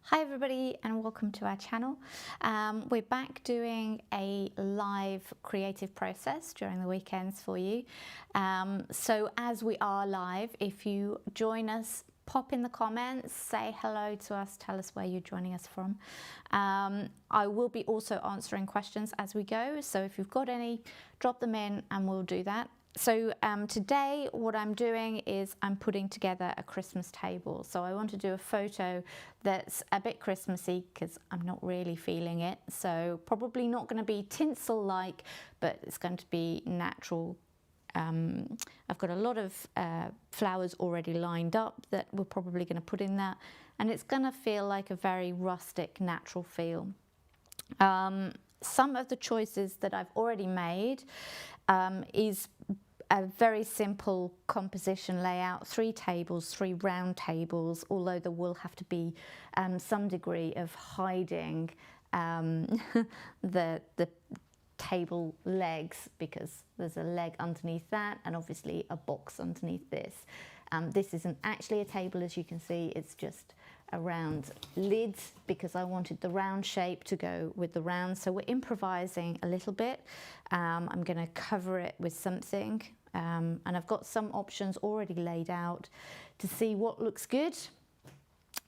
Hi everybody and welcome to our channel. We're back doing a live creative process during the weekends for you. So as we are live, if you join us, pop in the comments, say hello to us, tell us where you're joining us from. I will be also answering questions as we go, so if you've got any, drop them in and we'll do that. So today what I'm doing is I'm putting together a Christmas table. So I want to do a photo that's a bit Christmassy because I'm not really feeling it. So probably not going to be tinsel-like, but it's going to be natural. I've got a lot of flowers already lined up that we're probably going to put in that. And it's going to feel like a very rustic, natural feel. Some of the choices that I've already made is a very simple composition layout, 3 tables, 3 round tables, although there will have to be some degree of hiding the table legs, because there's a leg underneath that and obviously a box underneath this. This isn't actually a table, as you can see, it's just a round lid because I wanted the round shape to go with the round. So we're improvising a little bit. I'm going to cover it with something and I've got some options already laid out to see what looks good.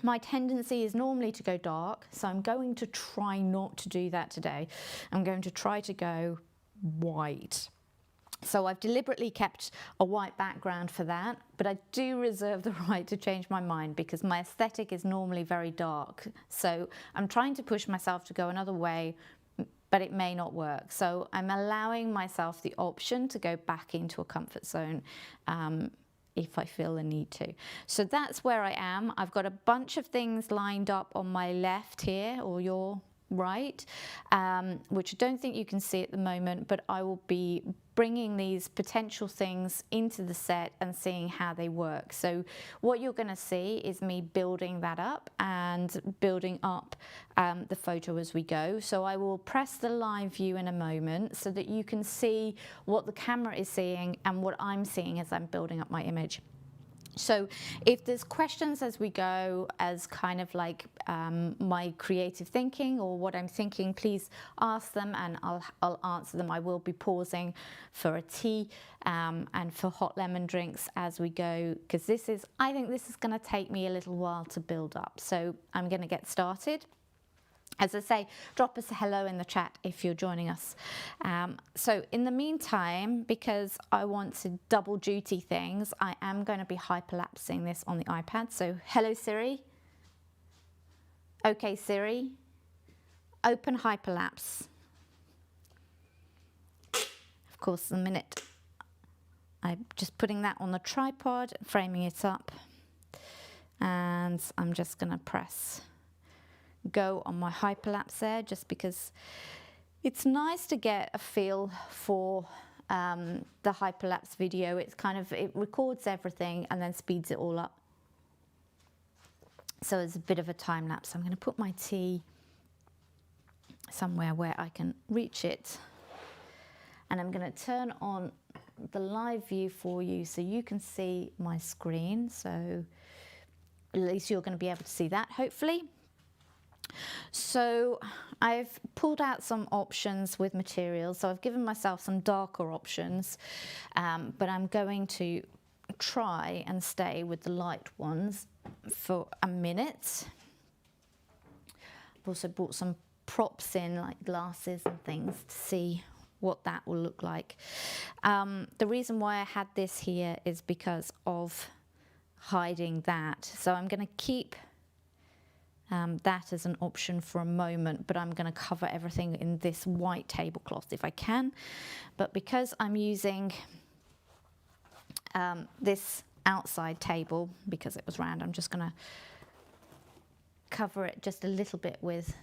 My tendency is normally to go dark, so I'm going to try not to do that today. I'm going to try to go white. So I've deliberately kept a white background for that, but I do reserve the right to change my mind because my aesthetic is normally very dark. So I'm trying to push myself to go another way, but it may not work. So I'm allowing myself the option to go back into a comfort zone if I feel the need to. So that's where I am. I've got a bunch of things lined up on my left here, or your right, which I don't think you can see at the moment, but I will be bringing these potential things into the set and seeing how they work. So what you're going to see is me building that up and building up the photo as we go. So I will press the live view in a moment so that you can see what the camera is seeing and what I'm seeing as I'm building up my image. So if there's questions as we go, as kind of like my creative thinking or what I'm thinking, please ask them and I'll answer them. I will be pausing for a tea and for hot lemon drinks as we go, because I think this is going to take me a little while to build up. So I'm going to get started. As I say, drop us a hello in the chat if you're joining us. So in the meantime, because I want to double duty things, I am going to be hyperlapsing this on the iPad. So hello Siri. Okay Siri, open hyperlapse. Of course, the minute I'm just putting that on the tripod, framing it up, and I'm just going to press go on my hyperlapse there, just because it's nice to get a feel for the hyperlapse video. It's kind of, it records everything and then speeds it all up. So it's a bit of a time lapse. I'm going to put my tea somewhere where I can reach it. And I'm going to turn on the live view for you so you can see my screen. So at least you're going to be able to see that, hopefully. So I've pulled out some options with materials, so I've given myself some darker options, but I'm going to try and stay with the light ones for a minute. I've also brought some props in, like glasses and things, to see what that will look like. The reason why I had this here is because of hiding that, so I'm going to keep that as an option for a moment, but I'm going to cover everything in this white tablecloth if I can. But because I'm using this outside table, because it was round, I'm just going to cover it just a little bit with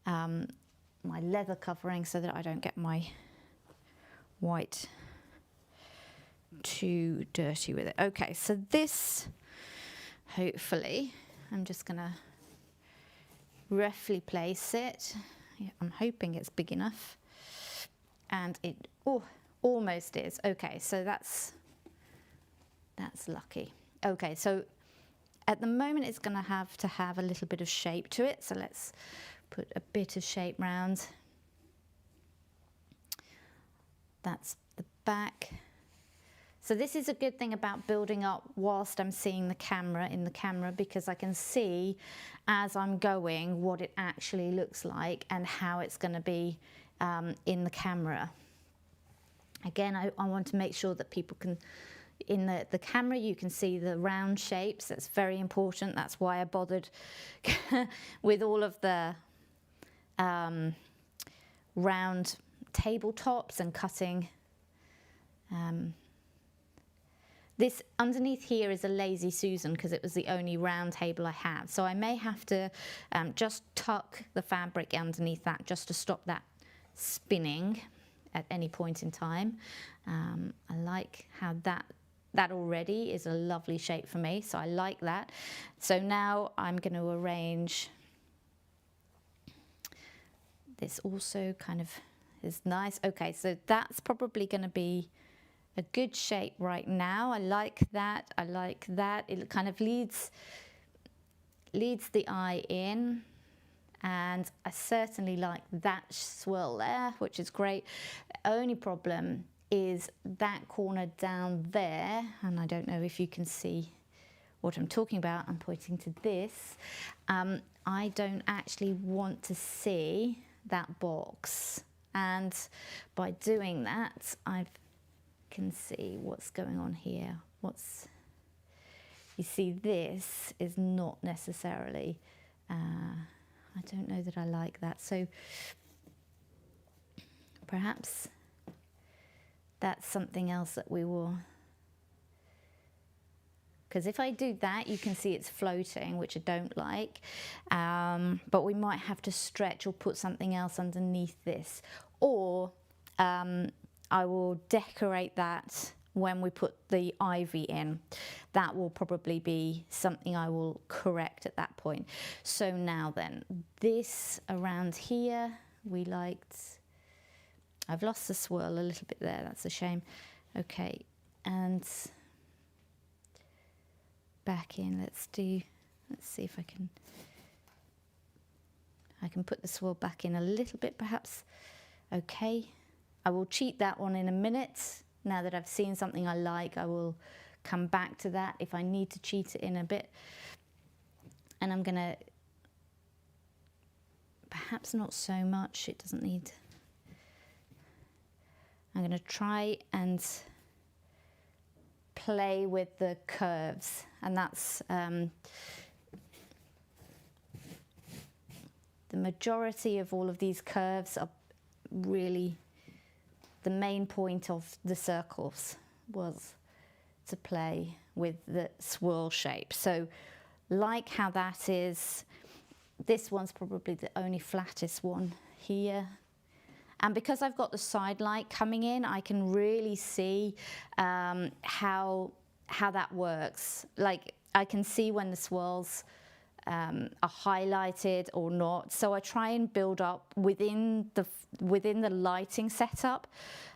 my leather covering so that I don't get my white too dirty with it. Okay, so this, hopefully, I'm just going to roughly place it. Yeah, I'm hoping it's big enough, and it almost is. Okay, so that's lucky. Okay, so at the moment it's going to have a little bit of shape to it, so let's put a bit of shape round. That's the back. So this is a good thing about building up whilst I'm seeing the camera in the camera, because I can see as I'm going what it actually looks like and how it's going to be in the camera. Again, I want to make sure that people can, in the camera you can see the round shapes. That's very important. That's why I bothered with all of the round tabletops and cutting. This underneath here is a Lazy Susan because it was the only round table I have. So I may have to just tuck the fabric underneath that just to stop that spinning at any point in time. I like how that already is a lovely shape for me, so I like that. So now I'm going to arrange this. Also kind of is nice. Okay, so that's probably going to be a good shape right now. I like that. I like that. It kind of leads the eye in, and I certainly like that swirl there, which is great. The only problem is that corner down there, and I don't know if you can see what I'm talking about. I'm pointing to this. I don't actually want to see that box, and by doing that I can see what's going on here. You see, this is not necessarily, I don't know that I like that, so perhaps that's something else that we will, because if I do that you can see it's floating, which I don't like, but we might have to stretch or put something else underneath this, or I will decorate that when we put the ivy in. That will probably be something I will correct at that point. So now then, this around here, we liked, I've lost the swirl a little bit there, that's a shame. Okay, and back in, let's see if I can put the swirl back in a little bit perhaps. Okay. I will cheat that one in a minute. Now that I've seen something I like, I will come back to that if I need to cheat it in a bit. And I'm going to, perhaps not so much, it doesn't need. I'm going to try and play with the curves, and that's the majority of all of these curves are really, the main point of the circles was to play with the swirl shape. So like how that is, this one's probably the only flattest one here. And because I've got the side light coming in, I can really see how that works. Like I can see when the swirls are highlighted or not. So I try and build up within the lighting setup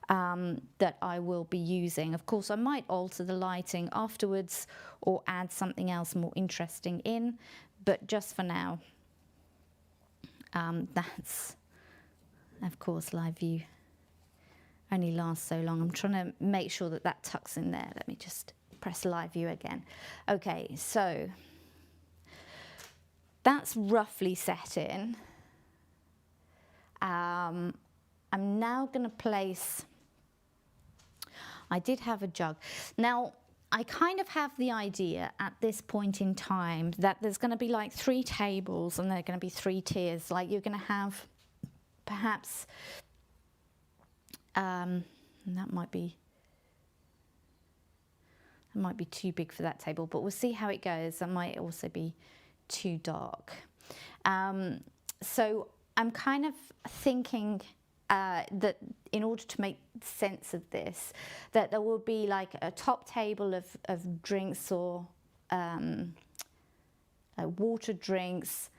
that I will be using. Of course, I might alter the lighting afterwards or add something else more interesting in, but just for now, that's, of course, live view only lasts so long. I'm trying to make sure that that tucks in there. Let me just press live view again. Okay, so that's roughly set in. I'm now going to place, I did have a jug. Now, I kind of have the idea at this point in time that there's going to be like 3 tables and there are going to be 3 tiers. Like you're going to have perhaps, and that might be too big for that table, but we'll see how it goes. That might also be too dark. So I'm kind of thinking that in order to make sense of this, that there will be like a top table of drinks or water drinks,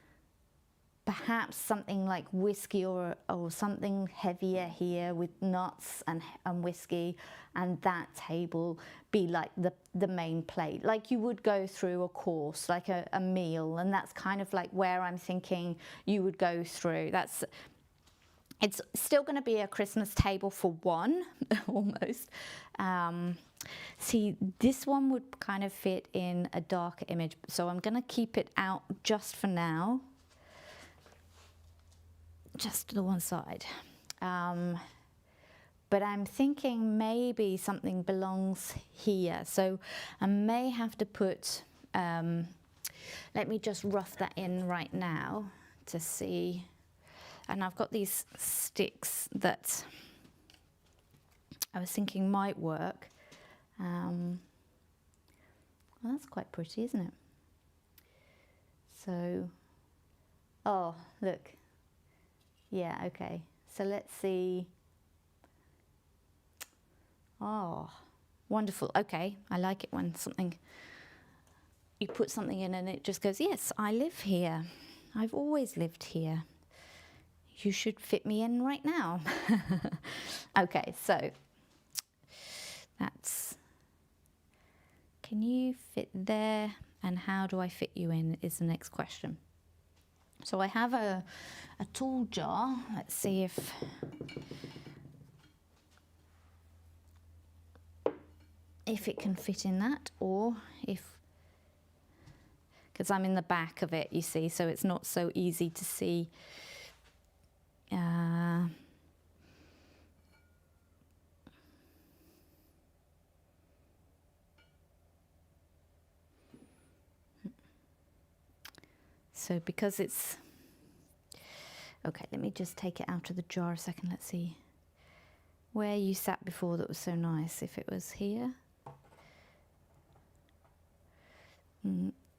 perhaps something like whiskey or something heavier here with nuts and whiskey, and that table be like the main plate, like you would go through a course, like a meal, and that's kind of like where I'm thinking you would go through. It's still going to be a Christmas table for one, almost. See, this one would kind of fit in a darker image, so I'm going to keep it out just for now. Just to the one side. But I'm thinking maybe something belongs here. So I may have to put, let me just rough that in right now to see. And I've got these sticks that I was thinking might work. Well, that's quite pretty, isn't it? So, oh, look. Yeah, okay. So let's see. Oh, wonderful. Okay, I like it when you put something in and it just goes, yes, I live here. I've always lived here. You should fit me in right now. Okay, so can you fit there? And how do I fit you in is the next question. So I have a tool jar. Let's see if it can fit in that, or because I'm in the back of it, you see, so it's not so easy to see. So because it's, okay, let me just take it out of the jar a second. Let's see where you sat before that was so nice. If it was here.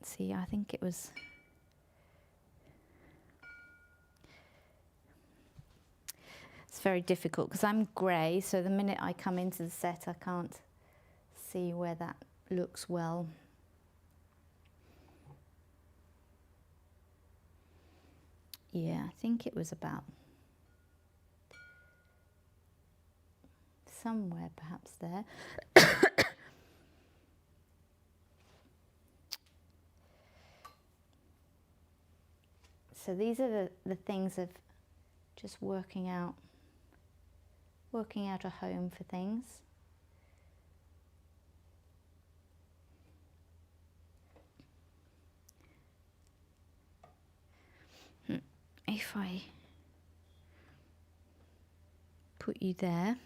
See, I think it was. It's very difficult because I'm grey, so the minute I come into the set I can't see where that looks well. Yeah, I think it was about somewhere perhaps there. So these are the things of just working out a home for things. If I put you there,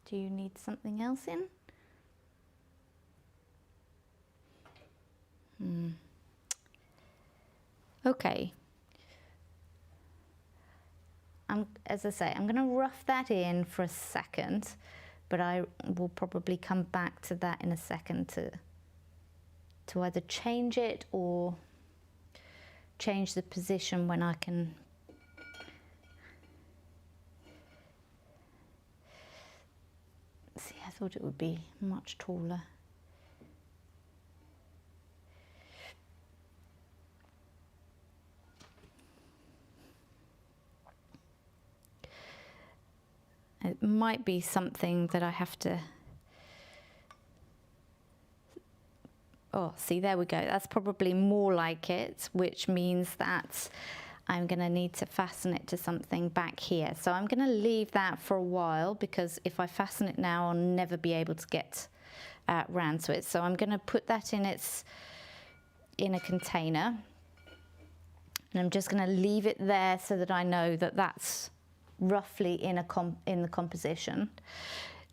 do you need something else in? Okay. As I say, I'm going to rough that in for a second, but I will probably come back to that in a second to either change it or change the position when I can. See, I thought it would be much taller. It might be something that I have to. Oh, see, there we go. That's probably more like it, which means that I'm going to need to fasten it to something back here. So I'm going to leave that for a while, because if I fasten it now, I'll never be able to get round to it. So I'm going to put that in a container, and I'm just going to leave it there so that I know that that's roughly in the composition,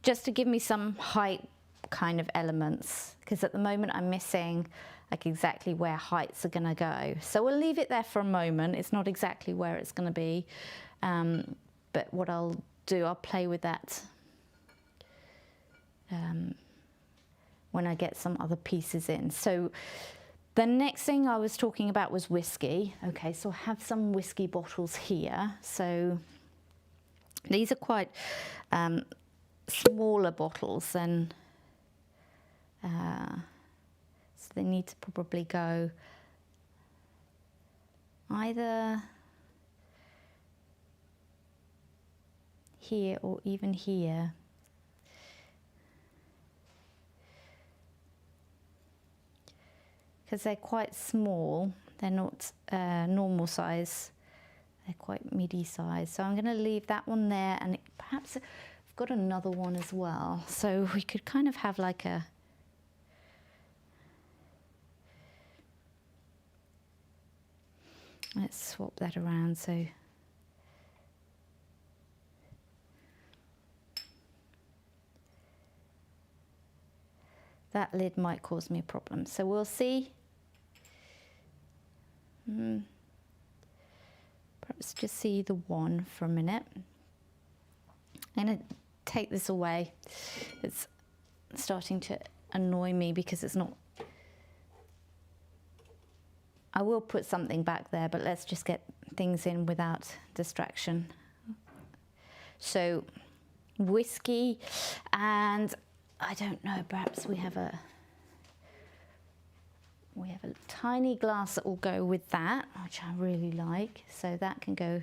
just to give me some height kind of elements, because at the moment I'm missing like exactly where heights are going to go. So we'll leave it there for a moment. It's not exactly where it's going to be, but what I'll do, I'll play with that when I get some other pieces in. So the next thing I was talking about was whiskey. Okay, so I have some whiskey bottles here. So these are quite smaller bottles than, so they need to probably go either here or even here. Because they're quite small, they're not normal size, they're quite midi size. So I'm going to leave that one there, and perhaps I've got another one as well. So we could kind of have like a, let's swap that around. So that lid might cause me a problem. So we'll see. Perhaps just see the one for a minute. I'm going to take this away. It's starting to annoy me because it's not. I will put something back there, but let's just get things in without distraction. So whiskey, and I don't know, perhaps we have a tiny glass that will go with that, which I really like. So that can go,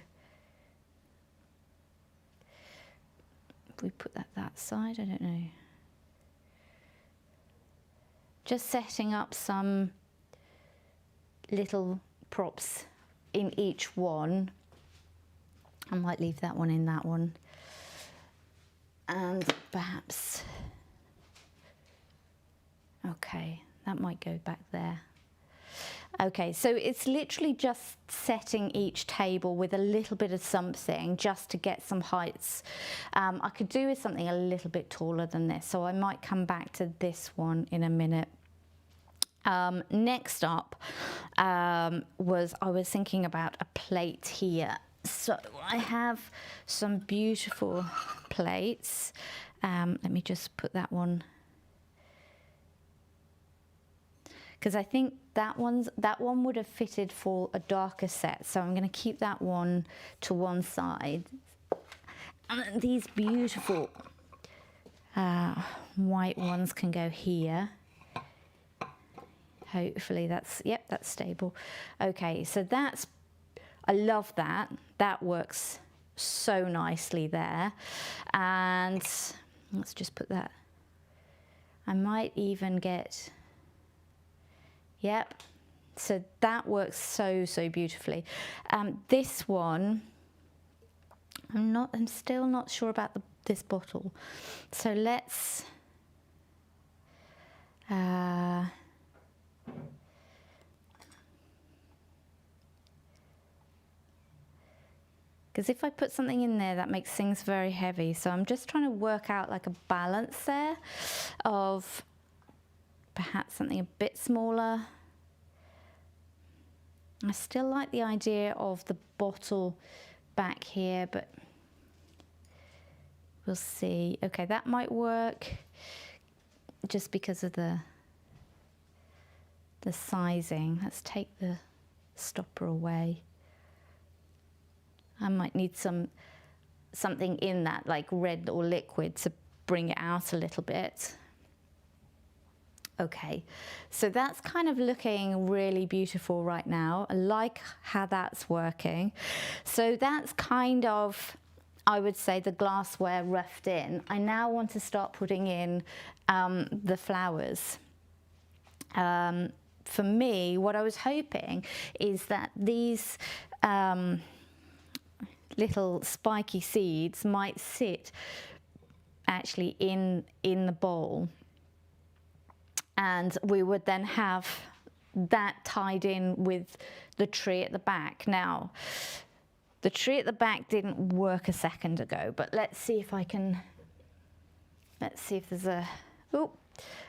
if we put that side, I don't know. Just setting up some little props in each one. I might leave that one in that one. And perhaps, okay, that might go back there. Okay, so it's literally just setting each table with a little bit of something just to get some heights. I could do with something a little bit taller than this, so I might come back to this one in a minute. Next up I was thinking about a plate here. So I have some beautiful plates. Let me just put that one, because I think that one would have fitted for a darker set. So I'm going to keep that one to one side. And these beautiful white ones can go here. Hopefully that's, yep, that's stable. Okay, so that's, I love that. That works so nicely there. And let's just put that. I might even get, yep. So that works so beautifully. This one, I'm still not sure about this bottle. So let's, because if I put something in there, that makes things very heavy. So I'm just trying to work out like a balance there of perhaps something a bit smaller. I still like the idea of the bottle back here, but we'll see. Okay, that might work just because of the sizing. Let's take the stopper away. I might need something in that, like red or liquid, to bring it out a little bit. Okay, so that's kind of looking really beautiful right now. I like how that's working. So that's kind of, I would say, the glassware roughed in. I now want to start putting in the flowers. For me, what I was hoping is that these little spiky seeds might sit actually in the bowl, and we would then have that tied in with the tree at the back. Now, the tree at the back didn't work a second ago, but let's see if I can, let's see if there's a, oh,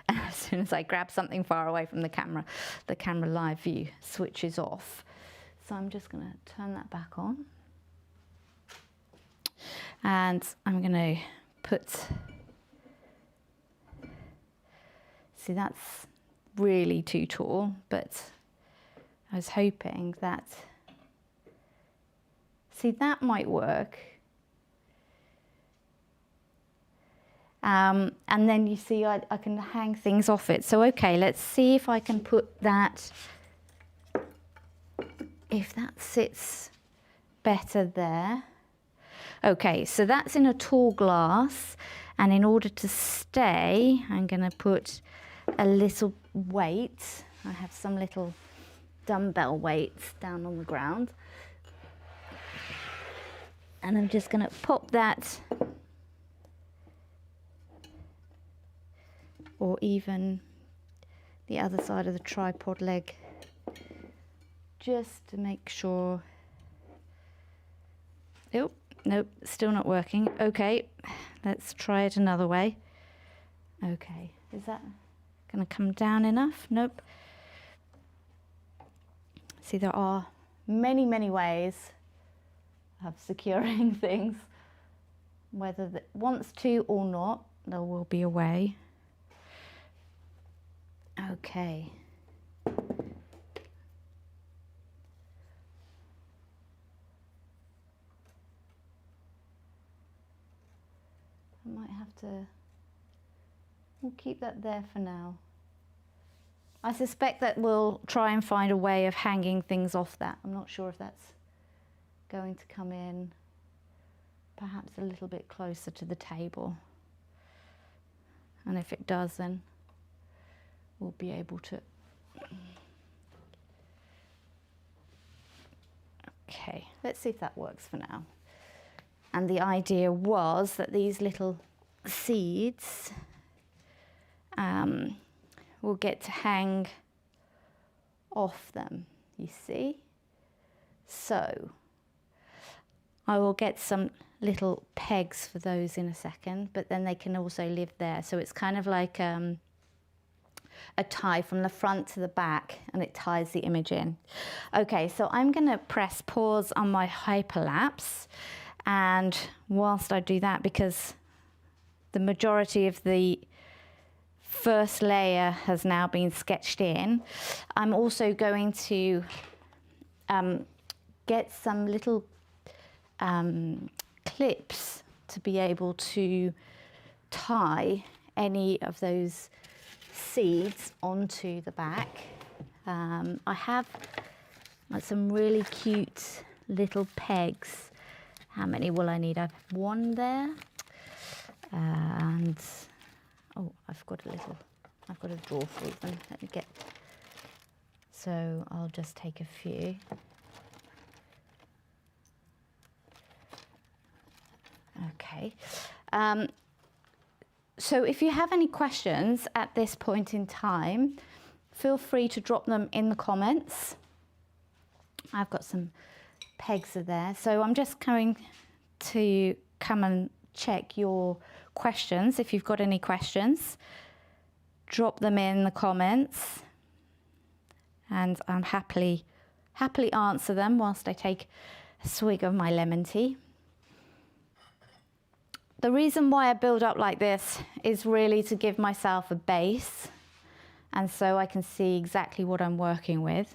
as soon as I grab something far away from the camera live view switches off. So I'm just gonna turn that back on. And I'm gonna put, see, that's really too tall, but I was hoping that, see, that might work. And then you see I can hang things off it. So okay, let's see if I can put that if that sits better there. Okay, so that's in a tall glass, and in order to stay, I'm going to put a little weight. I have some little dumbbell weights down on the ground, and I'm just going to pop that, or even the other side of the tripod leg, just to make sure. Oh, nope, still not working. Okay, let's try it another way. Okay, is that going to come down enough? Nope. See, there are many, many ways of securing things. Whether it wants to or not, there will be a way. Okay. I might have to, we'll keep that there for now. I suspect that we'll try and find a way of hanging things off that. I'm not sure if that's going to come in perhaps a little bit closer to the table. And if it does, then we'll be able to. Okay, let's see if that works for now. And the idea was that these little seeds will get to hang off them, you see. So I will get some little pegs for those in a second, but then they can also live there. So it's kind of like a tie from the front to the back, and it ties the image in. Okay, so I'm going to press pause on my hyperlapse, and whilst I do that, because the majority of the first layer has now been sketched in, I'm also going to get some little clips to be able to tie any of those seeds onto the back. I have some really cute little pegs. How many will I need? I have one there, and oh, I've got a drawer full of them. Let me get. So I'll just take a few. Okay. So if you have any questions at this point in time, feel free to drop them in the comments. I've got some pegs there. So I'm just going to come and check your questions. If you've got any questions, drop them in the comments, and I'm happily answer them whilst I take a swig of my lemon tea. The reason why I build up like this is really to give myself a base, and so I can see exactly what I'm working with.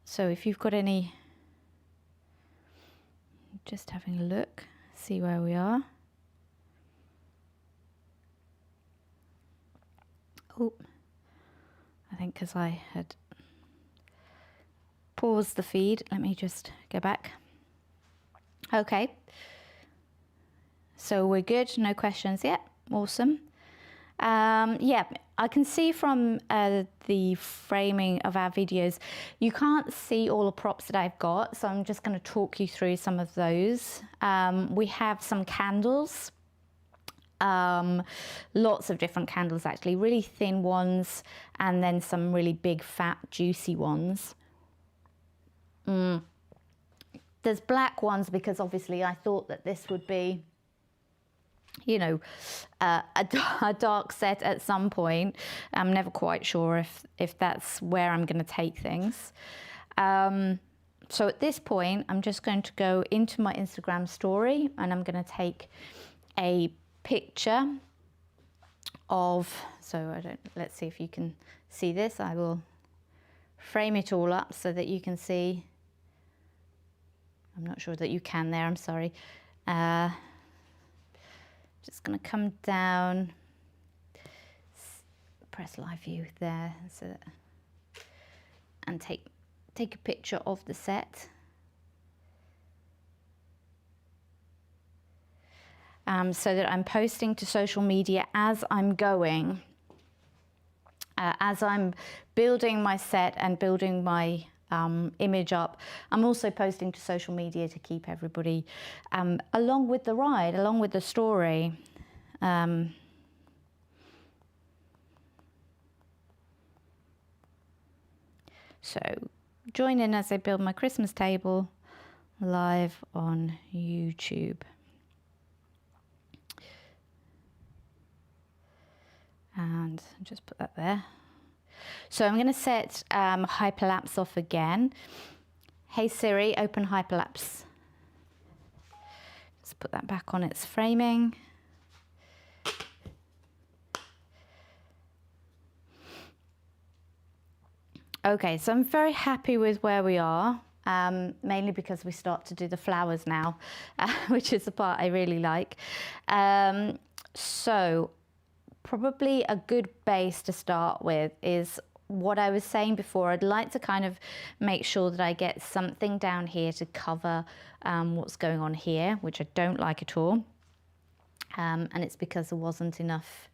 So if you've got any, just having a look, see where we are. Oh, I think because I had paused the feed, let me just go back. Okay, so we're good, no questions yet, awesome. Yeah, I can see from the framing of our videos, you can't see all the props that I've got, so I'm just going to talk you through some of those. We have some candles, lots of different candles actually, really thin ones, and then some really big, fat, juicy ones. There's black ones because obviously I thought that this would be, you know, a dark set at some point. I'm never quite sure if that's where I'm going to take things. So at this point, I'm just going to go into my Instagram story, and I'm going to take a picture of, let's see if you can see this. I will frame it all up so that you can see. I'm not sure that you can there, I'm sorry. Just going to come down, press live view there, so that, and take a picture of the set. So that I'm posting to social media as I'm going, as I'm building my set and building my image up. I'm also posting to social media to keep everybody along with the ride, along with the story. So join in as I build my Christmas table live on YouTube. And just put that there. So I'm going to set hyperlapse off again. Hey Siri, open hyperlapse. Let's put that back on its framing. Okay, so I'm very happy with where we are, mainly because we start to do the flowers now, which is the part I really like. So probably a good base to start with is what I was saying before. I'd like to kind of make sure that I get something down here to cover what's going on here, which I don't like at all. And it's because there wasn't enough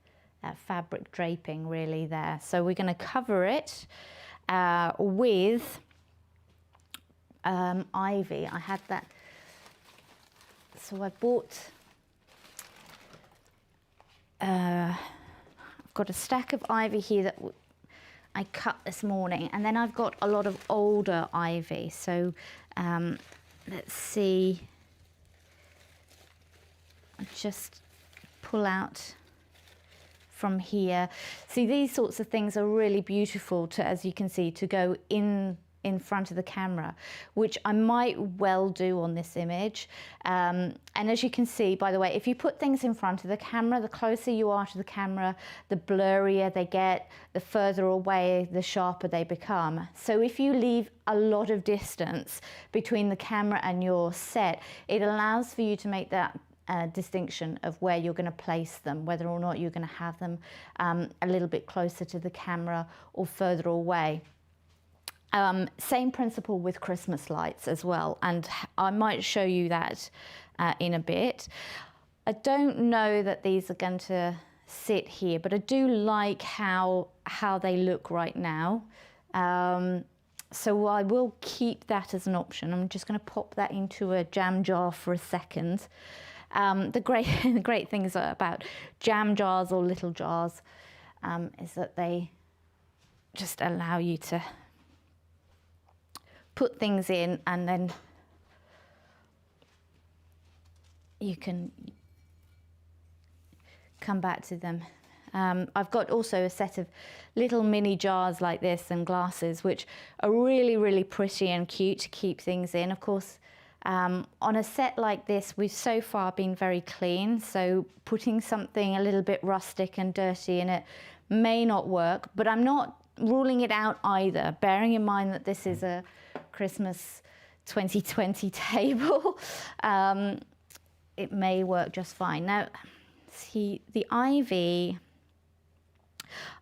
fabric draping really there. So we're going to cover it with ivy. I had that, so I bought I've got a stack of ivy here that I cut this morning, and then I've got a lot of older ivy. So let's see, I'll just pull out from here. See, these sorts of things are really beautiful to, as you can see, to go in front of the camera, which I might well do on this image. And as you can see, by the way, if you put things in front of the camera, the closer you are to the camera, the blurrier they get, the further away, the sharper they become. So if you leave a lot of distance between the camera and your set, it allows for you to make that distinction of where you're going to place them, whether or not you're going to have them a little bit closer to the camera or further away. Same principle with Christmas lights as well, and I might show you that in a bit. I don't know that these are going to sit here, but I do like how they look right now. So I will keep that as an option. I'm just going to pop that into a jam jar for a second. The great things about jam jars or little jars is that they just allow you to put things in, and then you can come back to them. I've got also a set of little mini jars like this and glasses, which are really, really pretty and cute to keep things in. Of course, on a set like this, we've so far been very clean, so putting something a little bit rustic and dirty in it may not work, but I'm not ruling it out either, bearing in mind that this is a Christmas 2020 table. It may work just fine. Now, see, the ivy,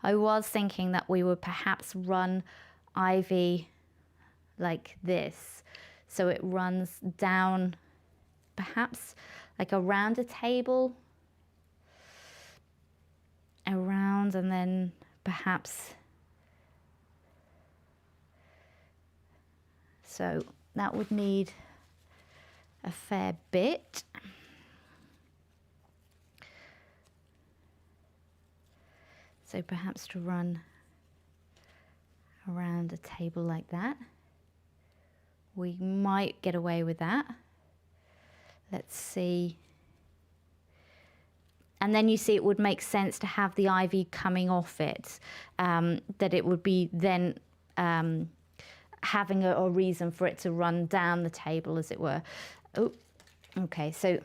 I was thinking that we would perhaps run ivy like this. So it runs down, perhaps like around a table, around, and then perhaps. So that would need a fair bit. So perhaps to run around a table like that. We might get away with that. Let's see. And then you see it would make sense to have the ivy coming off it, that it would be then having a reason for it to run down the table, as it were. Oh, okay, so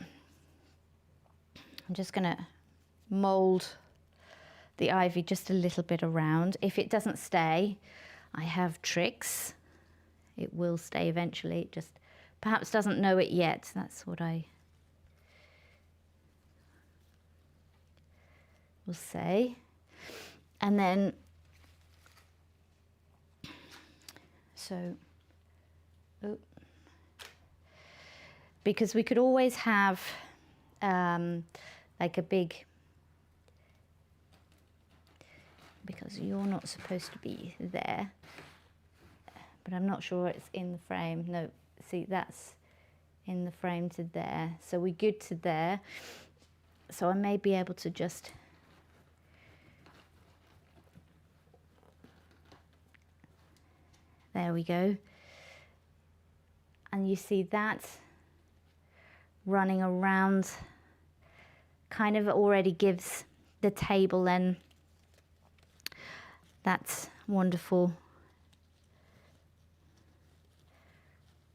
I'm just going to mould the ivy just a little bit around. If it doesn't stay, I have tricks. It will stay eventually. It just perhaps doesn't know it yet. That's what I will say. And then, so, oh, because we could always have like a big, because you're not supposed to be there, but I'm not sure it's in the frame. No, see, that's in the frame to there. So we're good to there. So I may be able to just there we go. And you see that running around kind of already gives the table then that wonderful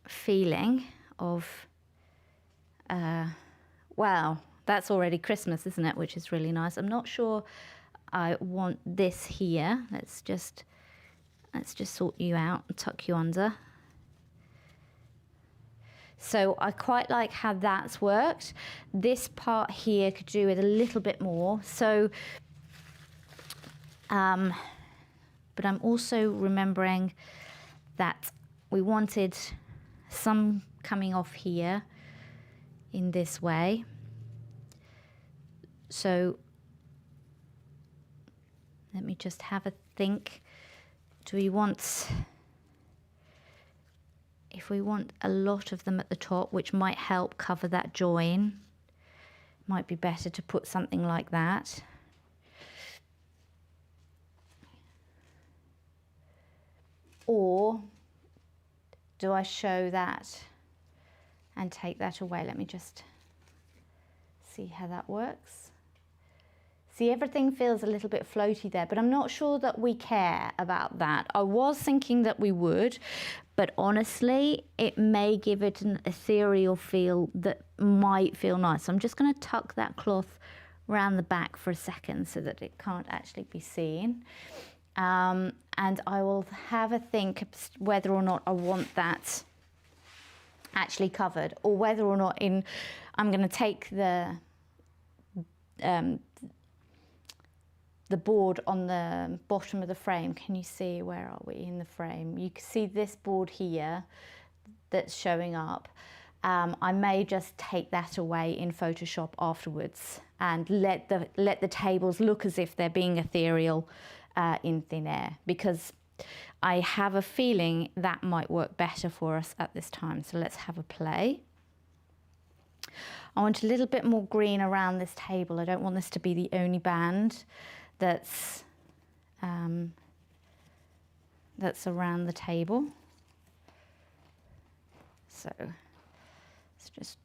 feeling of, wow, that's already Christmas, isn't it? Which is really nice. I'm not sure I want this here. Let's just sort you out and tuck you under. So I quite like how that's worked. This part here could do with a little bit more. So, but I'm also remembering that we wanted some coming off here in this way. So let me just have a think. Do we want, if we want a lot of them at the top, which might help cover that join, might be better to put something like that. Or do I show that and take that away? Let me just see how that works. See, everything feels a little bit floaty there, but I'm not sure that we care about that. I was thinking that we would, but honestly, it may give it an ethereal feel that might feel nice. So I'm just going to tuck that cloth around the back for a second so that it can't actually be seen. And I will have a think whether or not I want that actually covered, or whether or not I'm going to take the board on the bottom of the frame. Can you see, where are we in the frame? You can see this board here that's showing up. I may just take that away in Photoshop afterwards and let the tables look as if they're being ethereal in thin air, because I have a feeling that might work better for us at this time. So let's have a play. I want a little bit more green around this table. I don't want this to be the only band that's around the table. So let's just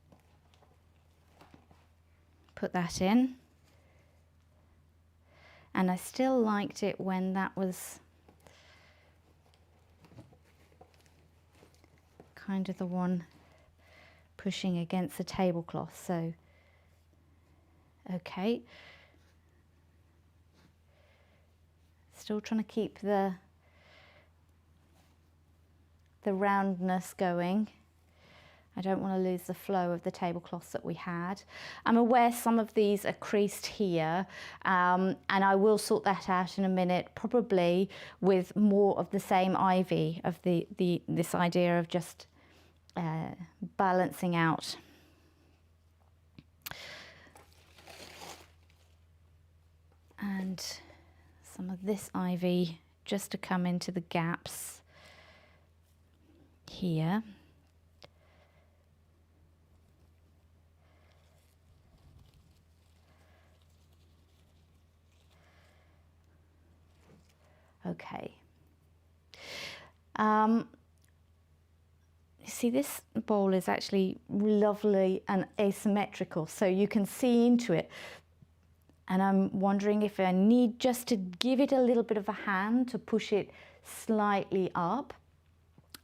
put that in. And I still liked it when that was kind of the one pushing against the tablecloth. So, okay. Still trying to keep the roundness going. I don't want to lose the flow of the tablecloths that we had. I'm aware some of these are creased here, and I will sort that out in a minute, probably with more of the same ivy, of this idea of just balancing out. And some of this ivy just to come into the gaps here. Okay. See, this bowl is actually lovely and asymmetrical, so you can see into it. And I'm wondering if I need just to give it a little bit of a hand to push it slightly up.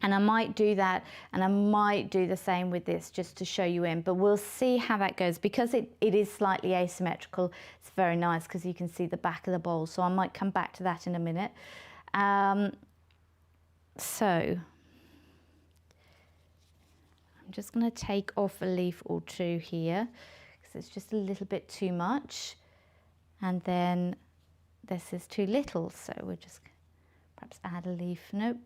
And I might do that, and I might do the same with this just to show you in, but we'll see how that goes. Because it is slightly asymmetrical, it's very nice because you can see the back of the bowl, so I might come back to that in a minute. So I'm just going to take off a leaf or two here because it's just a little bit too much. And then this is too little, so we'll just perhaps add a leaf. Nope.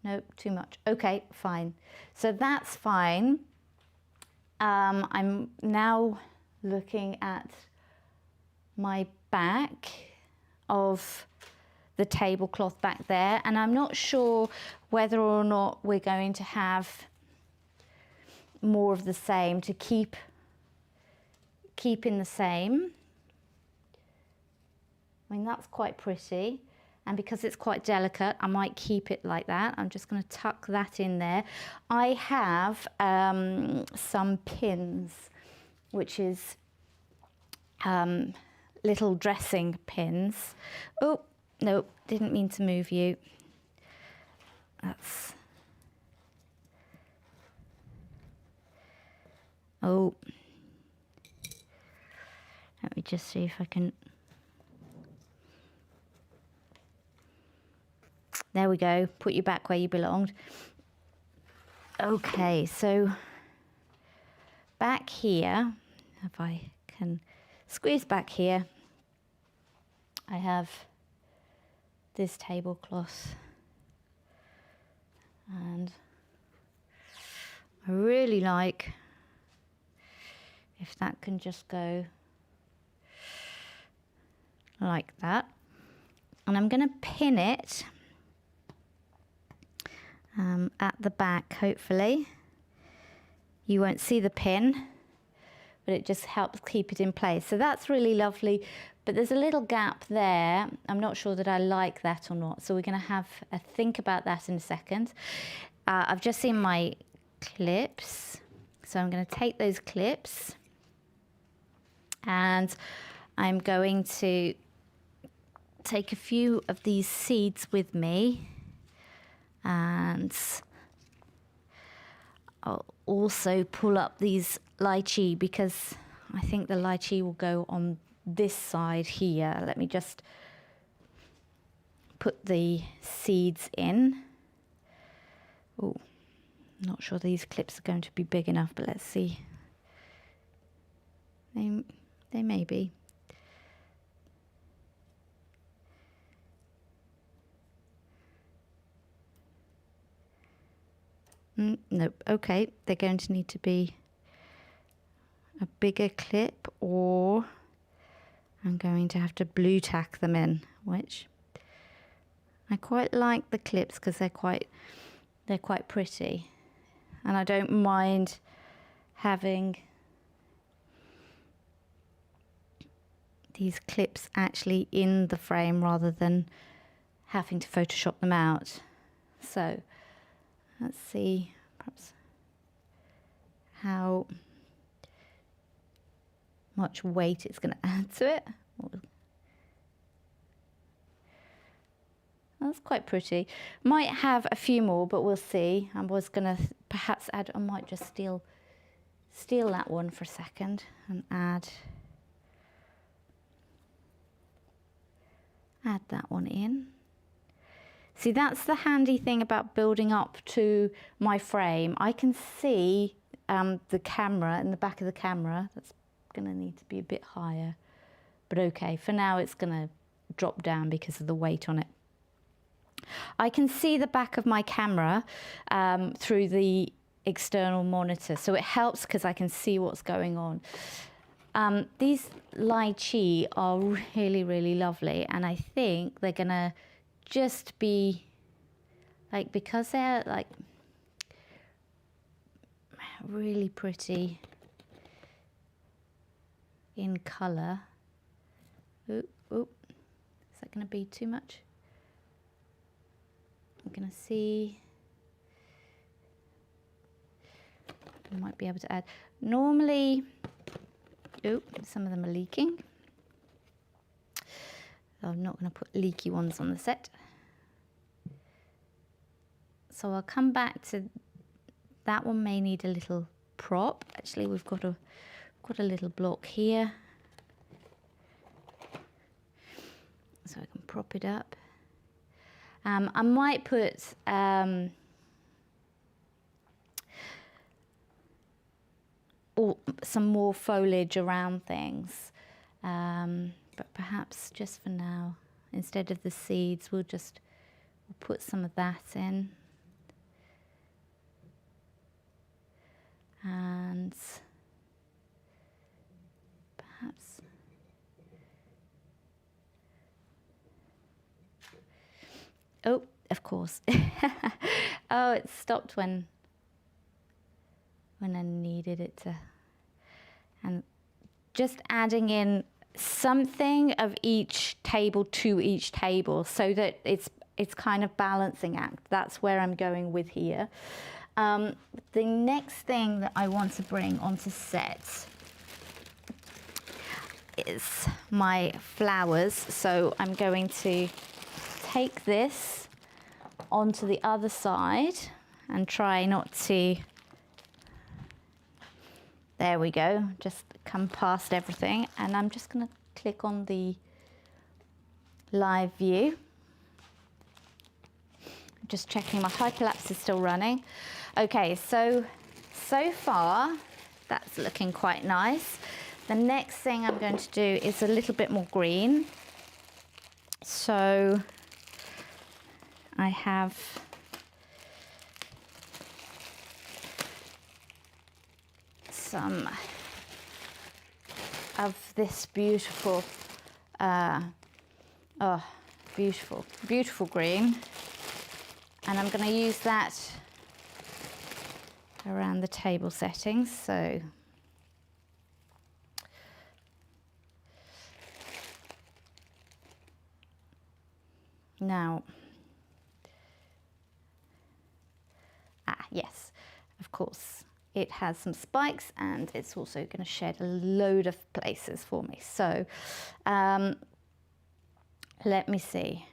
Nope, too much. Okay, fine. So that's fine. I'm now looking at my back of the tablecloth back there, and I'm not sure whether or not we're going to have more of the same to keep in the same. I mean, that's quite pretty, and because it's quite delicate, I might keep it like that. I'm just going to tuck that in there. I have some pins, which is little dressing pins. Oh, no, didn't mean to move you. That's... Oh. Let me just see if I can... There we go, put you back where you belonged. Okay, so back here, if I can squeeze back here, I have this tablecloth, and I really like if that can just go like that. And I'm going to pin it at the back, hopefully. You won't see the pin, but it just helps keep it in place. So that's really lovely, but there's a little gap there. I'm not sure that I like that or not, so we're going to have a think about that in a second. I've just seen my clips, so I'm going to take those clips and I'm going to take a few of these seeds with me, and I'll also pull up these lychee because I think the lychee will go on this side here. Let me just put the seeds in. Oh, not sure these clips are going to be big enough, but let's see. They may be. Nope. Okay, they're going to need to be a bigger clip, or I'm going to have to blue tack them in, which I quite like the clips because they're quite pretty, and I don't mind having these clips actually in the frame rather than having to Photoshop them out. So let's see perhaps how much weight it's going to add to it. That's quite pretty. Might have a few more, but we'll see. I was going to perhaps add, I might just steal that one for a second and add that one in. See, that's the handy thing about building up to my frame. I can see the camera in the back of the camera. That's going to need to be a bit higher, but okay, for now it's going to drop down because of the weight on it. I can see the back of my camera through the external monitor, so it helps because I can see what's going on. These lychee are really, really lovely, and I think they're going to just be like, because they're like really pretty in colour. Oop, oop. Is that going to be too much? I'm going to see. I might be able to add. Normally, oh, some of them are leaking. I'm not going to put leaky ones on the set. So I'll come back to that one. May need a little prop. Actually, we've got a little block here, so I can prop it up. I might put some more foliage around things, but but perhaps just for now, instead of the seeds, we'll put some of that in. And perhaps oh, of course. Oh, it stopped when I needed it to. And just adding in something of each table to each table so that it's kind of balancing act. That's where I'm going with here. The next thing that I want to bring onto set is my flowers. So I'm going to take this onto the other side and try not to, there we go, just come past everything. And I'm just going to click on the live view. Just checking my hyperlapse is still running. Okay, so far that's looking quite nice. The next thing I'm going to do is a little bit more green. So I have some of this beautiful, beautiful green. And I'm going to use that around the table settings. So now, yes, of course, it has some spikes and it's also going to shed a load of places for me. So let me see.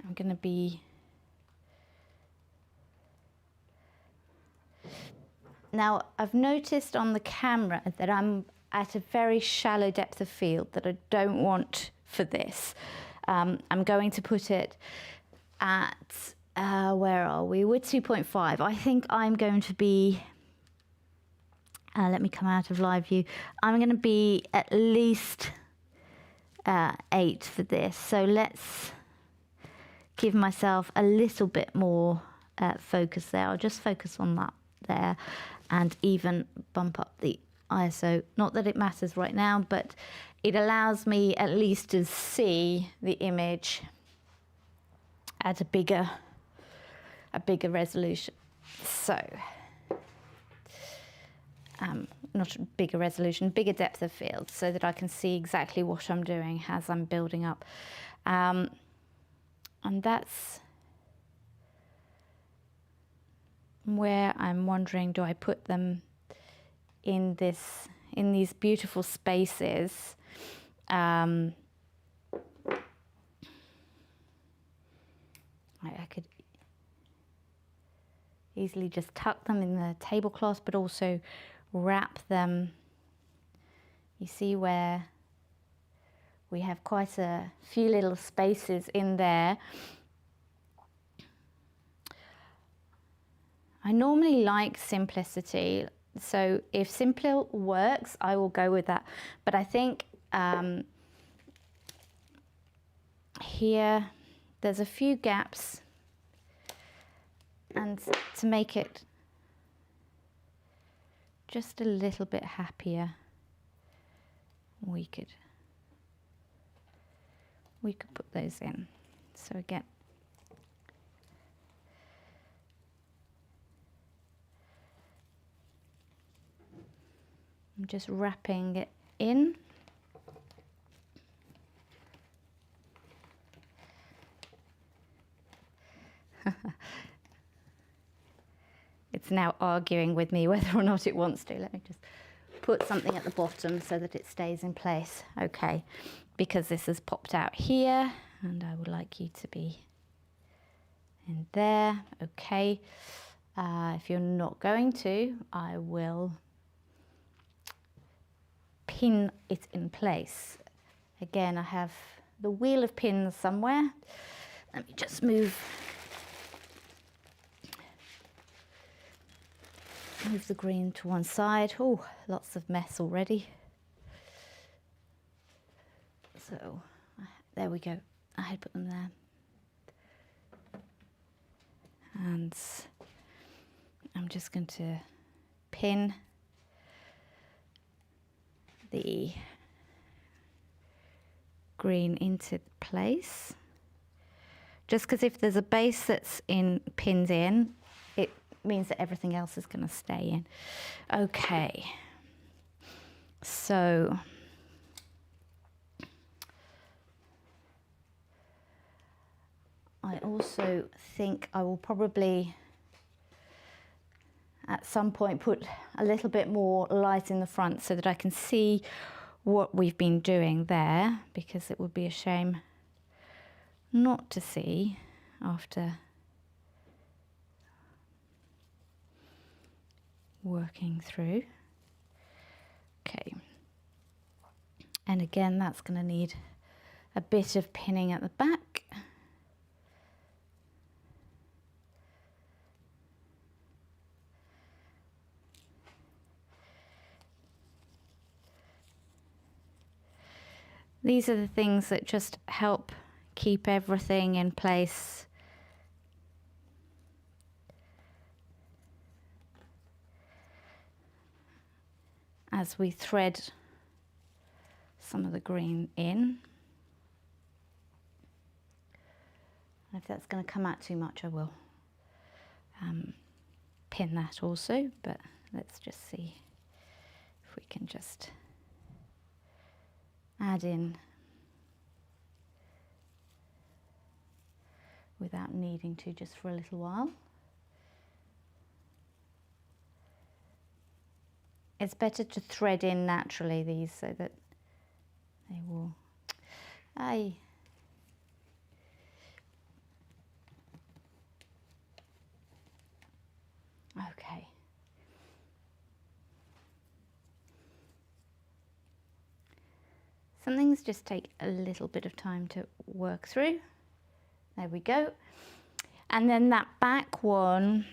I'm going to be, now I've noticed on the camera that I'm at a very shallow depth of field that I don't want for this. I'm going to put it at, where are we? We're 2.5. I think I'm going to be, let me come out of live view. I'm going to be at least 8 for this. So let's give myself a little bit more focus there. I'll just focus on that there and even bump up the ISO. Not that it matters right now, but it allows me at least to see the image at a bigger resolution. So, not a bigger resolution, bigger depth of field, so that I can see exactly what I'm doing as I'm building up. And that's where I'm wondering, do I put them in these beautiful spaces? I could easily just tuck them in the tablecloth, but also wrap them. You see where we have quite a few little spaces in there. I normally like simplicity, so if simple works, I will go with that. But I think here there's a few gaps, and to make it just a little bit happier, we could put those in. So again, I'm just wrapping it in. It's now arguing with me whether or not it wants to. Let me just put something at the bottom so that it stays in place. Okay, because this has popped out here, and I would like you to be in there. Okay, if you're not going to, I will pin it in place. Again, I have the wheel of pins somewhere. Let me just move the green to one side. Oh, lots of mess already. So there we go. I had put them there. And I'm just going to pin the green into place. Just because if there's a base that's pinned in, it means that everything else is going to stay in. Okay, so I also think I will probably at some point put a little bit more light in the front so that I can see what we've been doing there, because it would be a shame not to see after working through. Okay, and again that's going to need a bit of pinning at the back. These are the things that just help keep everything in place. As we thread some of the green in. And if that's going to come out too much, I will pin that also, but let's just see if we can just add in without needing to, just for a little while. It's better to thread in naturally these so that they will. Okay. Some things just take a little bit of time to work through. There we go. And then that back one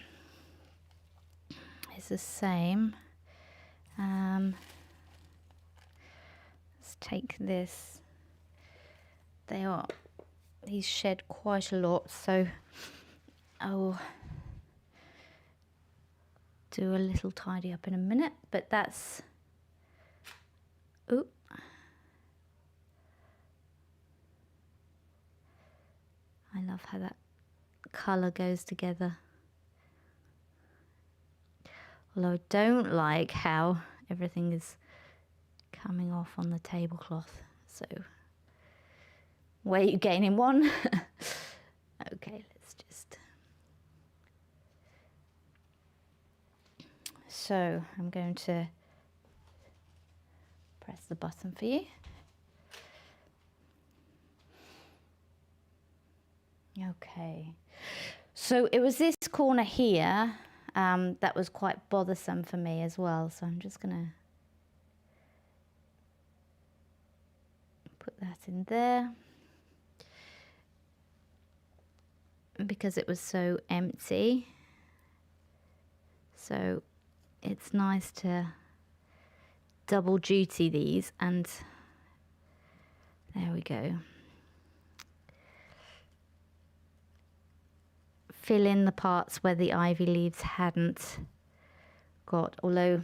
is the same. Let's take this. These shed quite a lot, so I'll do a little tidy up in a minute, but that's, ooh. I love how that colour goes together. Although I don't like how everything is coming off on the tablecloth. So, where are you gaining one? Okay, let's just. So, I'm going to press the button for you. Okay, so it was this corner here that was quite bothersome for me as well, so I'm just going to put that in there because it was so empty. So it's nice to double duty these, and there we go. Fill in the parts where the ivy leaves hadn't got, although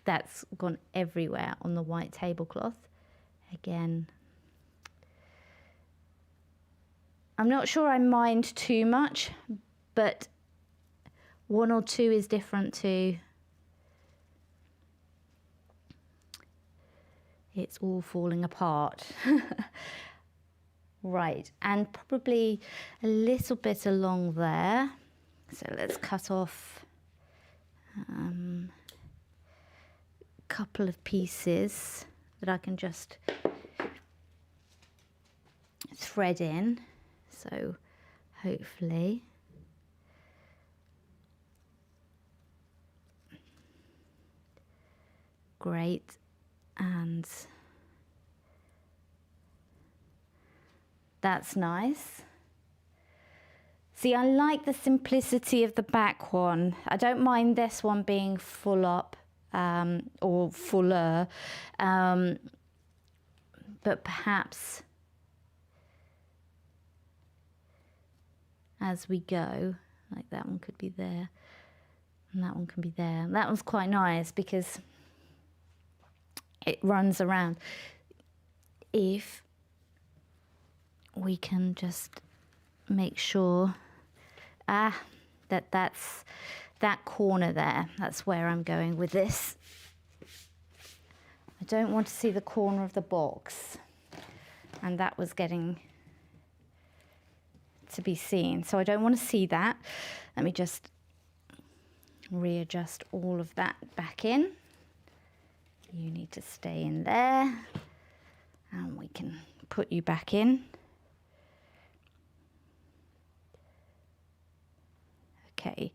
that's gone everywhere on the white tablecloth. Again, I'm not sure I mind too much, but one or two is different to it's all falling apart. Right, and probably a little bit along there. So let's cut off a couple of pieces that I can just thread in. So hopefully great, and that's nice. See, I like the simplicity of the back one. I don't mind this one being full up or fuller, but perhaps as we go. Like that one could be there, and that one can be there. And that one's quite nice because it runs around. If we can just make sure that's that corner there, that's where I'm going with this. I don't want to see the corner of the box, and that was getting to be seen, so I don't want to see that. Let me just readjust all of that back in. You need to stay in there, and we can put you back in. Okay.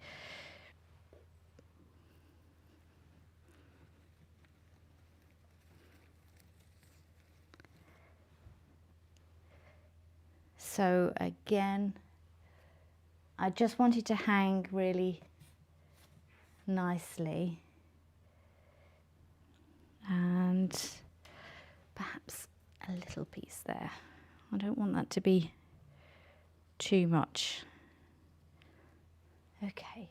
So again, I just wanted to hang really nicely, and perhaps a little piece there. I don't want that to be too much. Okay.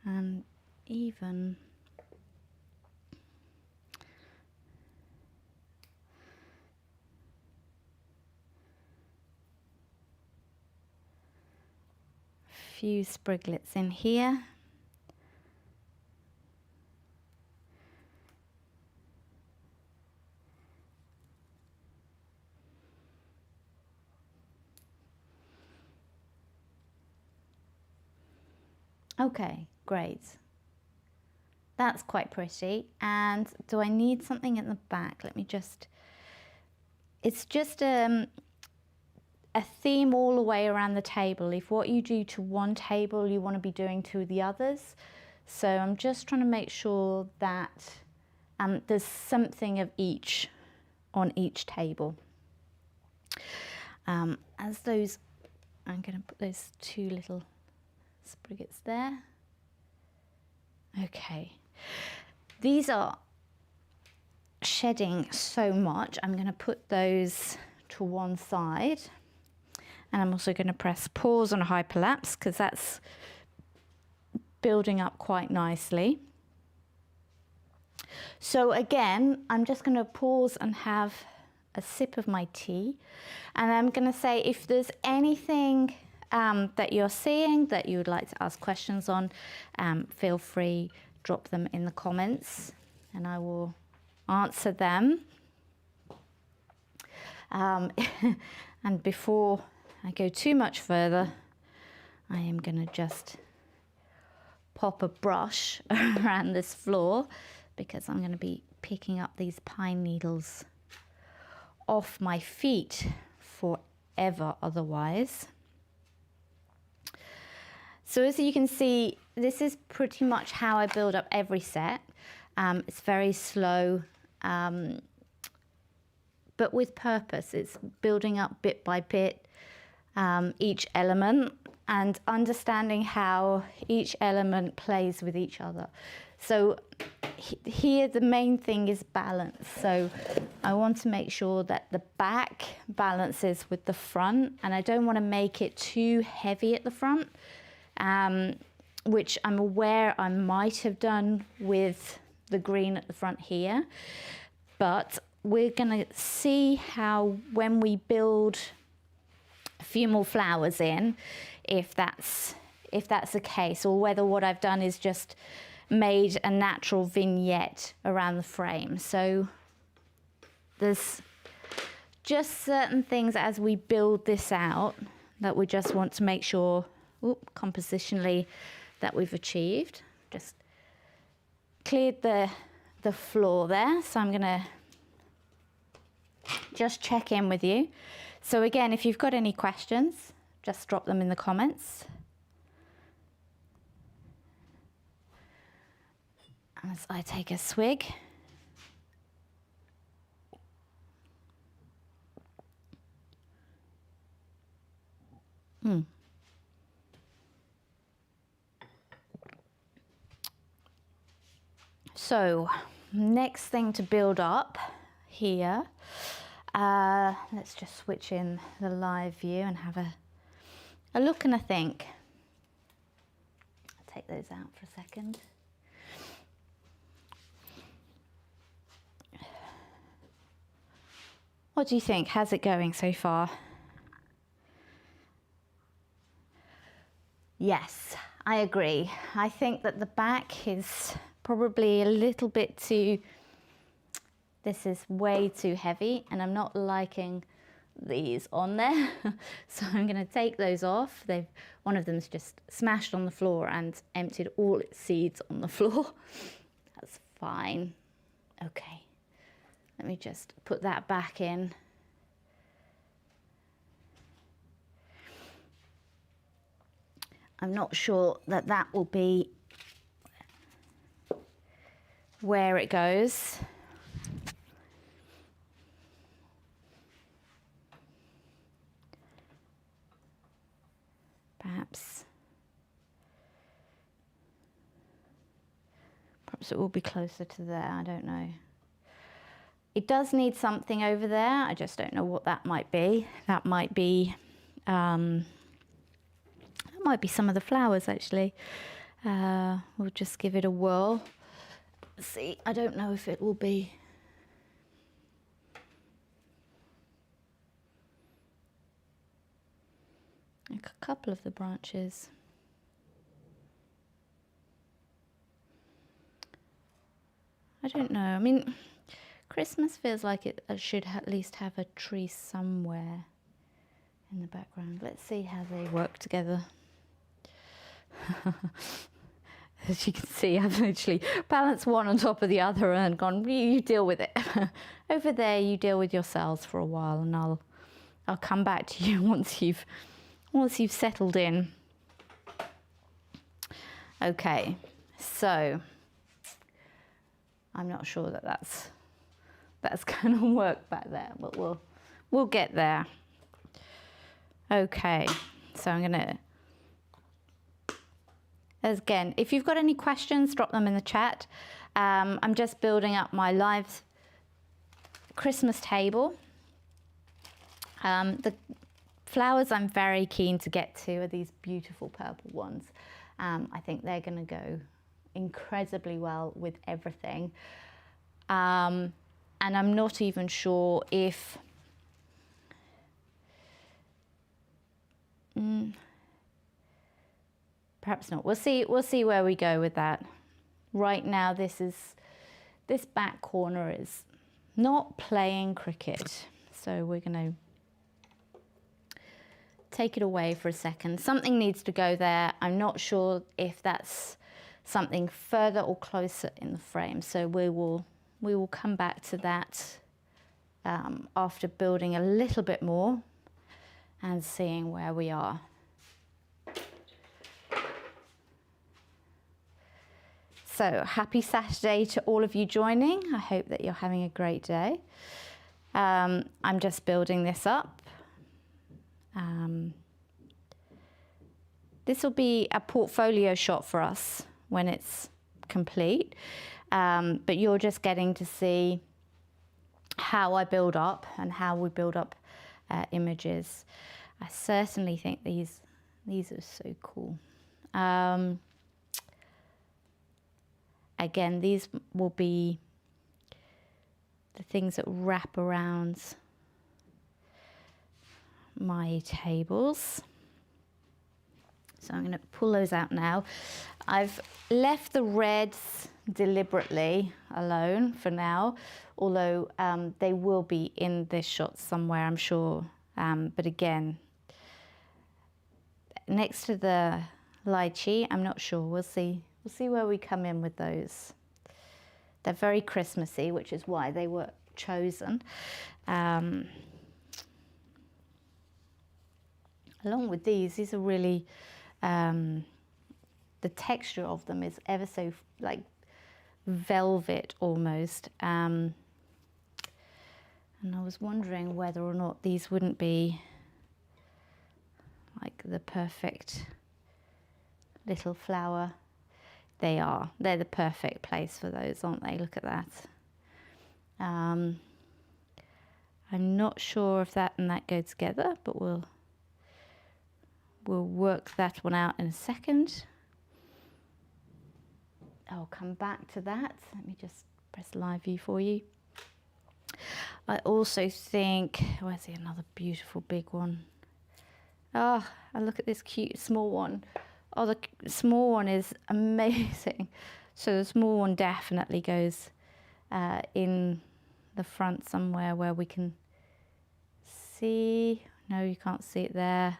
And even few spriglets in here. Okay, great. That's quite pretty. And do I need something at the back? Let me just, it's just a theme all the way around the table. If what you do to one table, you want to be doing to the others. So I'm just trying to make sure that there's something of each on each table. As those, I'm going to put those two little spriggets there. Okay, these are shedding so much. I'm going to put those to one side, and I'm also going to press pause on hyperlapse because that's building up quite nicely. So again, I'm just going to pause and have a sip of my tea, and I'm going to say if there's anything that you're seeing that you would like to ask questions on, feel free, drop them in the comments and I will answer them. And before I go too much further, I am going to just pop a brush around this floor because I'm going to be picking up these pine needles off my feet forever otherwise. So as you can see, this is pretty much how I build up every set. It's very slow, but with purpose. It's building up bit by bit each element and understanding how each element plays with each other. So here the main thing is balance. So I want to make sure that the back balances with the front, and I don't want to make it too heavy at the front. Which I'm aware I might have done with the green at the front here, but we're going to see how when we build a few more flowers in, if that's the case, or whether what I've done is just made a natural vignette around the frame. So there's just certain things as we build this out that we just want to make sure compositionally that we've achieved. Just cleared the floor there, so I'm going to just check in with you. So again, if you've got any questions, just drop them in the comments. As I take a swig. So next thing to build up here, Let's just switch in the live view and have a look and a think. I'll take those out for a second. What do you think? How's it going so far? Yes, I agree. I think that the back is probably a little bit too, this is way too heavy, and I'm not liking these on there. So I'm going to take those off. One of them's just smashed on the floor and emptied all its seeds on the floor. That's fine. Okay. Let me just put that back in. I'm not sure that that will be where it goes. Perhaps it will be closer to there, I don't know. It does need something over there. I just don't know what that might be. That might be some of the flowers actually. We'll just give it a whirl. See, I don't know if it will be. A couple of the branches. I don't know. I mean, Christmas feels like it should at least have a tree somewhere in the background. Let's see how they work together. As you can see, I've literally balanced one on top of the other and gone, you deal with it. Over there, you deal with yourselves for a while, and I'll come back to you once you've settled in. Okay, so I'm not sure that that's going to work back there, but we'll get there. Okay, so I'm going to. Again, if you've got any questions, drop them in the chat. I'm just building up my live Christmas table. The flowers I'm very keen to get to are these beautiful purple ones. I think they're going to go incredibly well with everything. And I'm not even sure if... Perhaps not. We'll see where we go with that. Right now, this back corner is not playing cricket. So we're going to take it away for a second. Something needs to go there. I'm not sure if that's something further or closer in the frame. So we will come back to that after building a little bit more and seeing where we are. So happy Saturday to all of you joining. I hope that you're having a great day. I'm just building this up. This will be a portfolio shot for us when it's complete, but you're just getting to see how I build up and how we build up images. I certainly think these are so cool. Again, these will be the things that wrap around my tables. So I'm going to pull those out now. I've left the reds deliberately alone for now, although they will be in this shot somewhere, I'm sure. But again, next to the lychee, I'm not sure. We'll see. We'll see where we come in with those. They're very Christmassy, which is why they were chosen. Along with these are really, the texture of them is ever so like velvet almost. And I was wondering whether or not these wouldn't be like the perfect little flower. They are. They're the perfect place for those, aren't they? Look at that. I'm not sure if that and that go together, but we'll work that one out in a second. I'll come back to that. Let me just press live view for you. I also think, where's another beautiful big one? Oh, and look at this cute small one. Oh, the small one is amazing. So the small one definitely goes in the front somewhere where we can see. No, you can't see it there.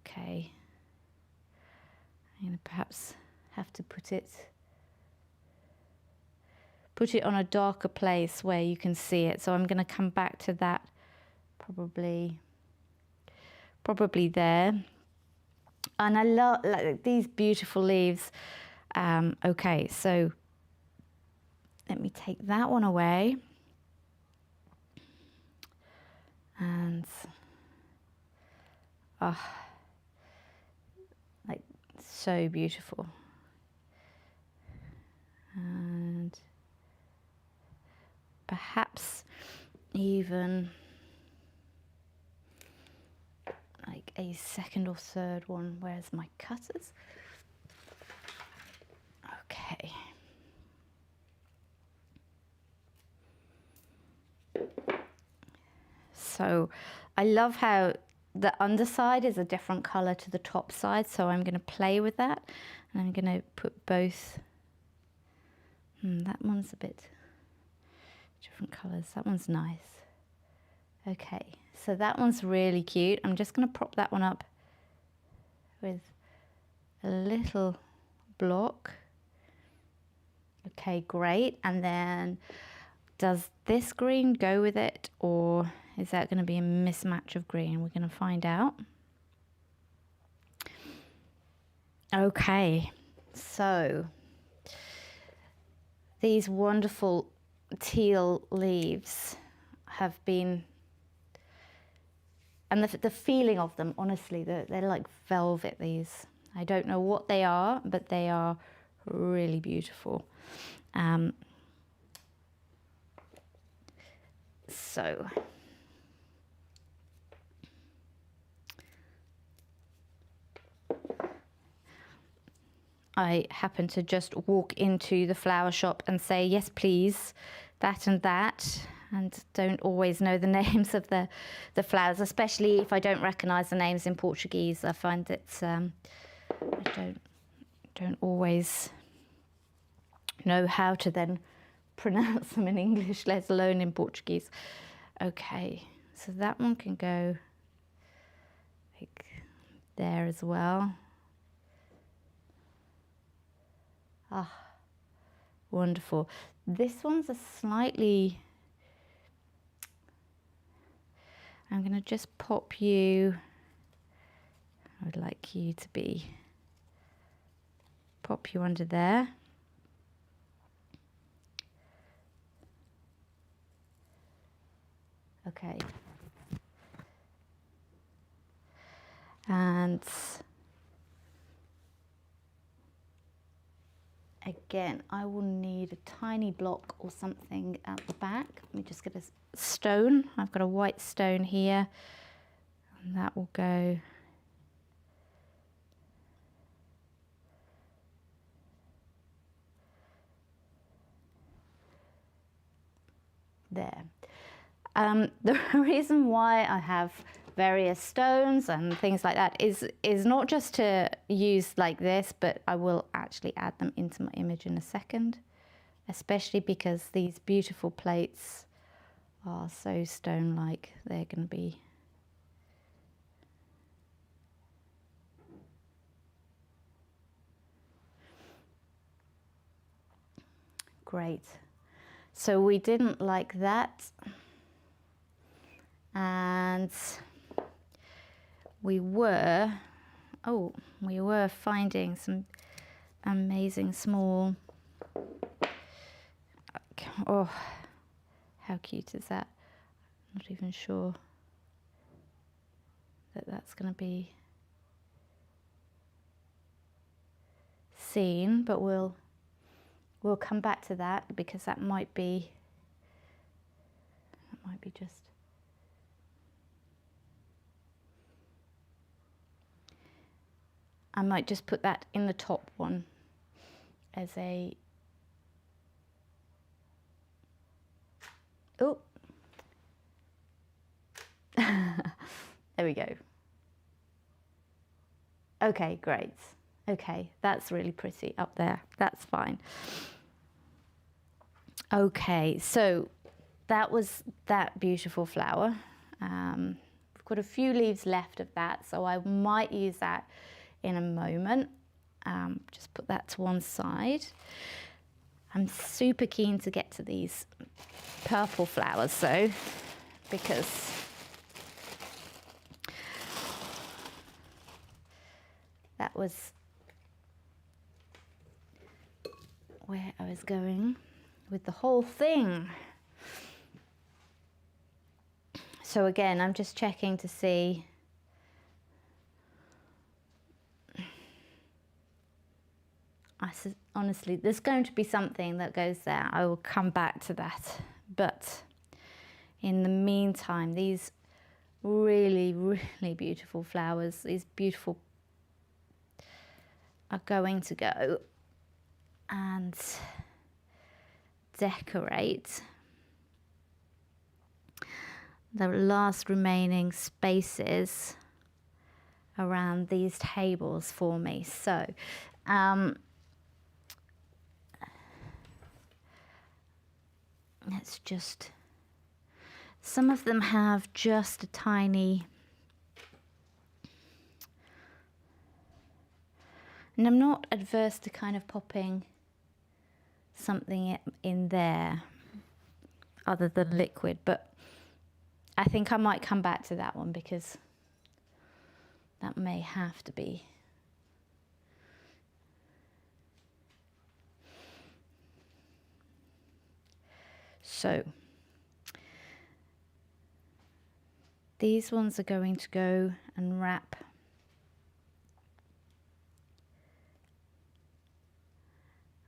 Okay. I'm going to perhaps have to put it on a darker place where you can see it. So I'm going to come back to that probably there. And I love like these beautiful leaves. Okay, so let me take that one away. And like so beautiful. And perhaps even like a second or third one. Where's my cutters? Okay. So I love how the underside is a different color to the top side. So I'm going to play with that, and I'm going to put both. That one's a bit different colors. That one's nice. Okay, so that one's really cute. I'm just going to prop that one up with a little block. Okay, great. And then does this green go with it, or is that going to be a mismatch of green? We're going to find out. Okay, so these wonderful teal leaves have been, and the feeling of them, honestly, they're like velvet, these. I don't know what they are, but they are really beautiful. So I happen to just walk into the flower shop and say, yes, please, that and that, and don't always know the names of the flowers, especially if I don't recognize the names in Portuguese. I find that I don't always know how to then pronounce them in English, let alone in Portuguese. Okay, so that one can go like there as well. Ah, wonderful. This one's a slightly, I'm going to just pop you, I would like you to be, pop you under there. Okay. And again, I will need a tiny block or something at the back. Let me just get a stone. I've got a white stone here, and that will go there. The reason why I have various stones and things like that is not just to use like this, but I will actually add them into my image in a second, especially because these beautiful plates are so stone-like. They're going to be great. So we didn't like that, and we were finding some amazing small, oh, how cute is that? Not even sure that that's going to be seen, but we'll come back to that, because that might be might be just... I might just put that in the top one as a... Oh! There we go. Okay, great. Okay, that's really pretty up there. That's fine. Okay, so that was that beautiful flower. We've got a few leaves left of that, so I might use that in a moment. Just put that to one side. I'm super keen to get to these purple flowers though, because that was where I was going with the whole thing. So again, I'm just checking to see honestly, there's going to be something that goes there. I will come back to that. But in the meantime, these really, really beautiful flowers, these beautiful, are going to go and decorate the last remaining spaces around these tables for me. So, let's just, some of them have just a tiny, and I'm not adverse to kind of popping something in there other than liquid, but I think I might come back to that one because that may have to be. So these ones are going to go and wrap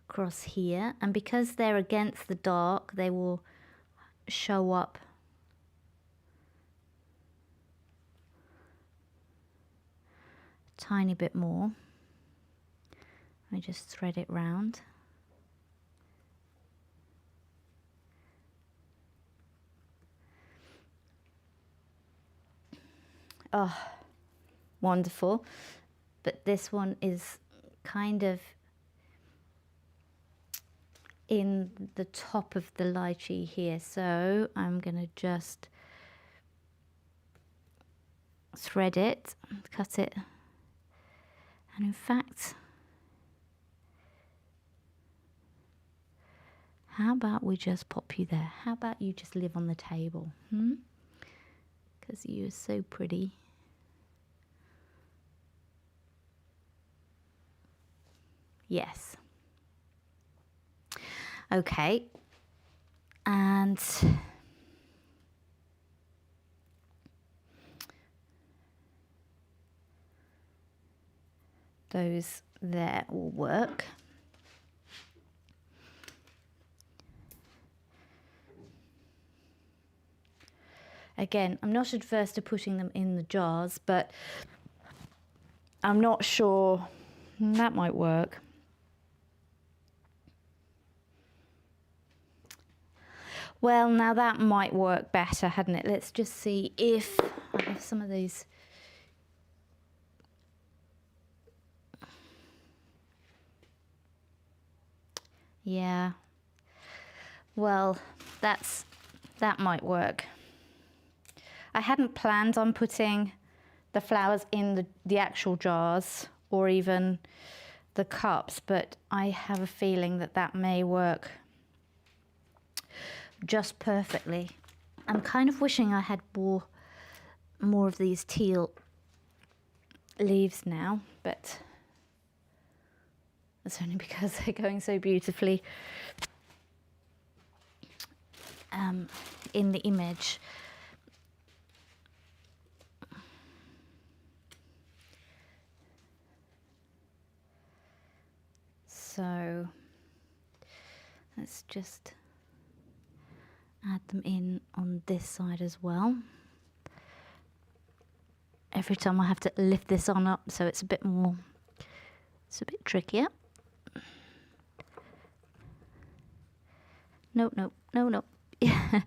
across here, and because they're against the dark, they will show up a tiny bit more. I just thread it round. Oh, wonderful. But this one is kind of in the top of the lychee here, so I'm going to just thread it, cut it, and in fact, how about we just pop you there? How about you just live on the table? Because you're so pretty. Yes. Okay. And those there will work. Again, I'm not adverse to putting them in the jars, but I'm not sure. That might work. Well, now that might work better, hadn't it? Let's just see if I have some of these. Yeah. Well, that might work. I hadn't planned on putting the flowers in the actual jars or even the cups, but I have a feeling that that may work just perfectly. I'm kind of wishing I had more of these teal leaves now, but that's only because they're going so beautifully in the image. So let's just add them in on this side as well. Every time I have to lift this on up, so it's a bit more, it's a bit trickier. No, no, no, no. Yeah.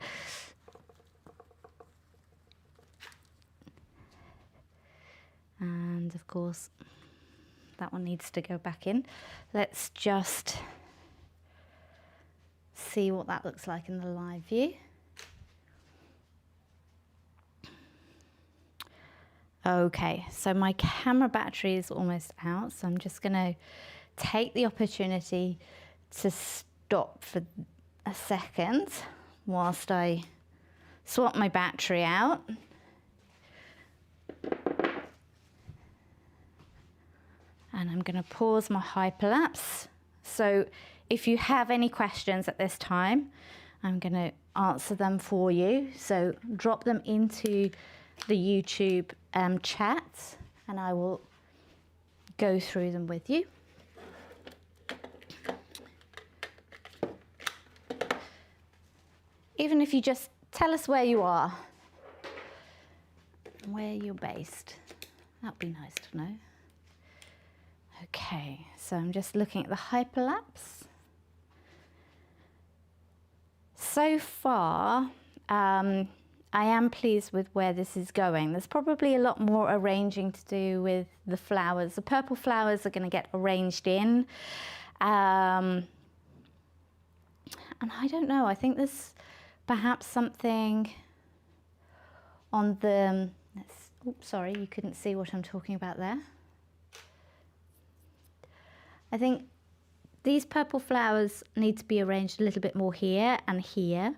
And of course, that one needs to go back in. Let's just see what that looks like in the live view. Okay, so my camera battery is almost out, so I'm just going to take the opportunity to stop for a second whilst I swap my battery out. And I'm going to pause my hyperlapse. So if you have any questions at this time, I'm going to answer them for you. So drop them into the YouTube chat and I will go through them with you. Even if you just tell us where you are, where you're based, that'd be nice to know. Okay, so I'm just looking at the hyperlapse. So far, I am pleased with where this is going. There's probably a lot more arranging to do with the flowers. The purple flowers are going to get arranged in. And I don't know, I think there's perhaps something on the, oops, sorry, you couldn't see what I'm talking about there. I think these purple flowers need to be arranged a little bit more here and here.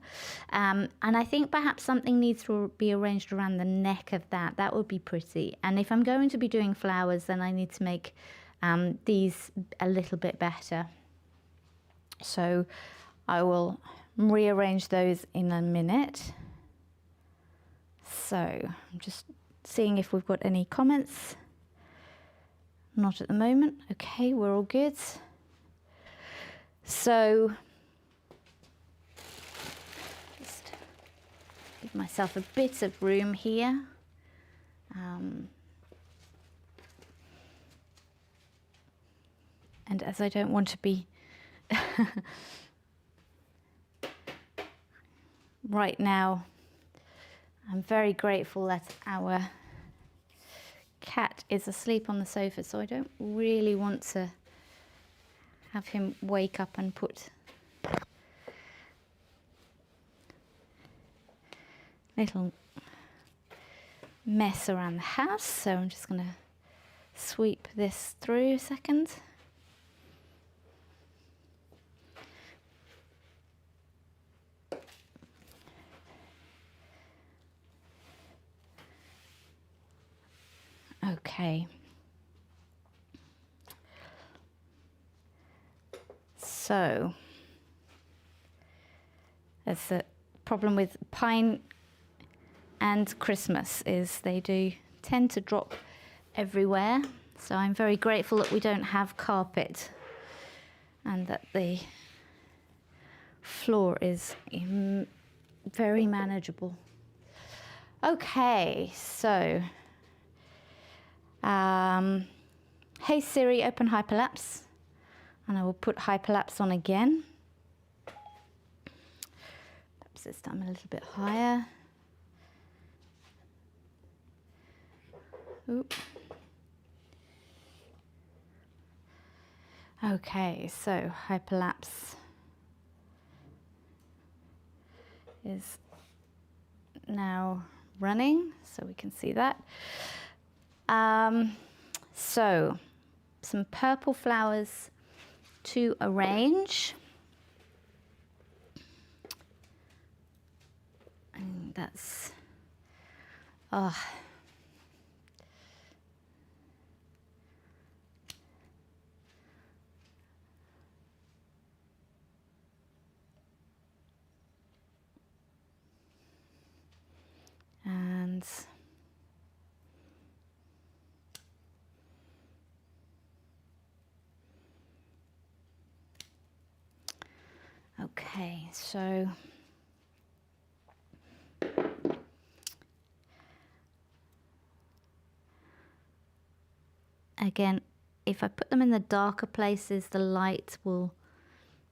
And I think perhaps something needs to be arranged around the neck of that. That would be pretty. And if I'm going to be doing flowers, then I need to make these a little bit better. So I will rearrange those in a minute. So I'm just seeing if we've got any comments. Not at the moment. Okay, we're all good. So just give myself a bit of room here. And as I don't want to be right now, I'm very grateful that our cat is asleep on the sofa, so I don't really want to have him wake up and put little mess around the house. So I'm just going to sweep this through a second. Okay. So that's the problem with pine and Christmas, is they do tend to drop everywhere. So I'm very grateful that we don't have carpet and that the floor is very manageable. Okay, so hey Siri, open hyperlapse, and I will put hyperlapse on again. Perhaps this time a little bit higher. Oop. Okay, so hyperlapse is now running, so we can see that. So some purple flowers to arrange. And that's, and okay, so again, if I put them in the darker places, the light will,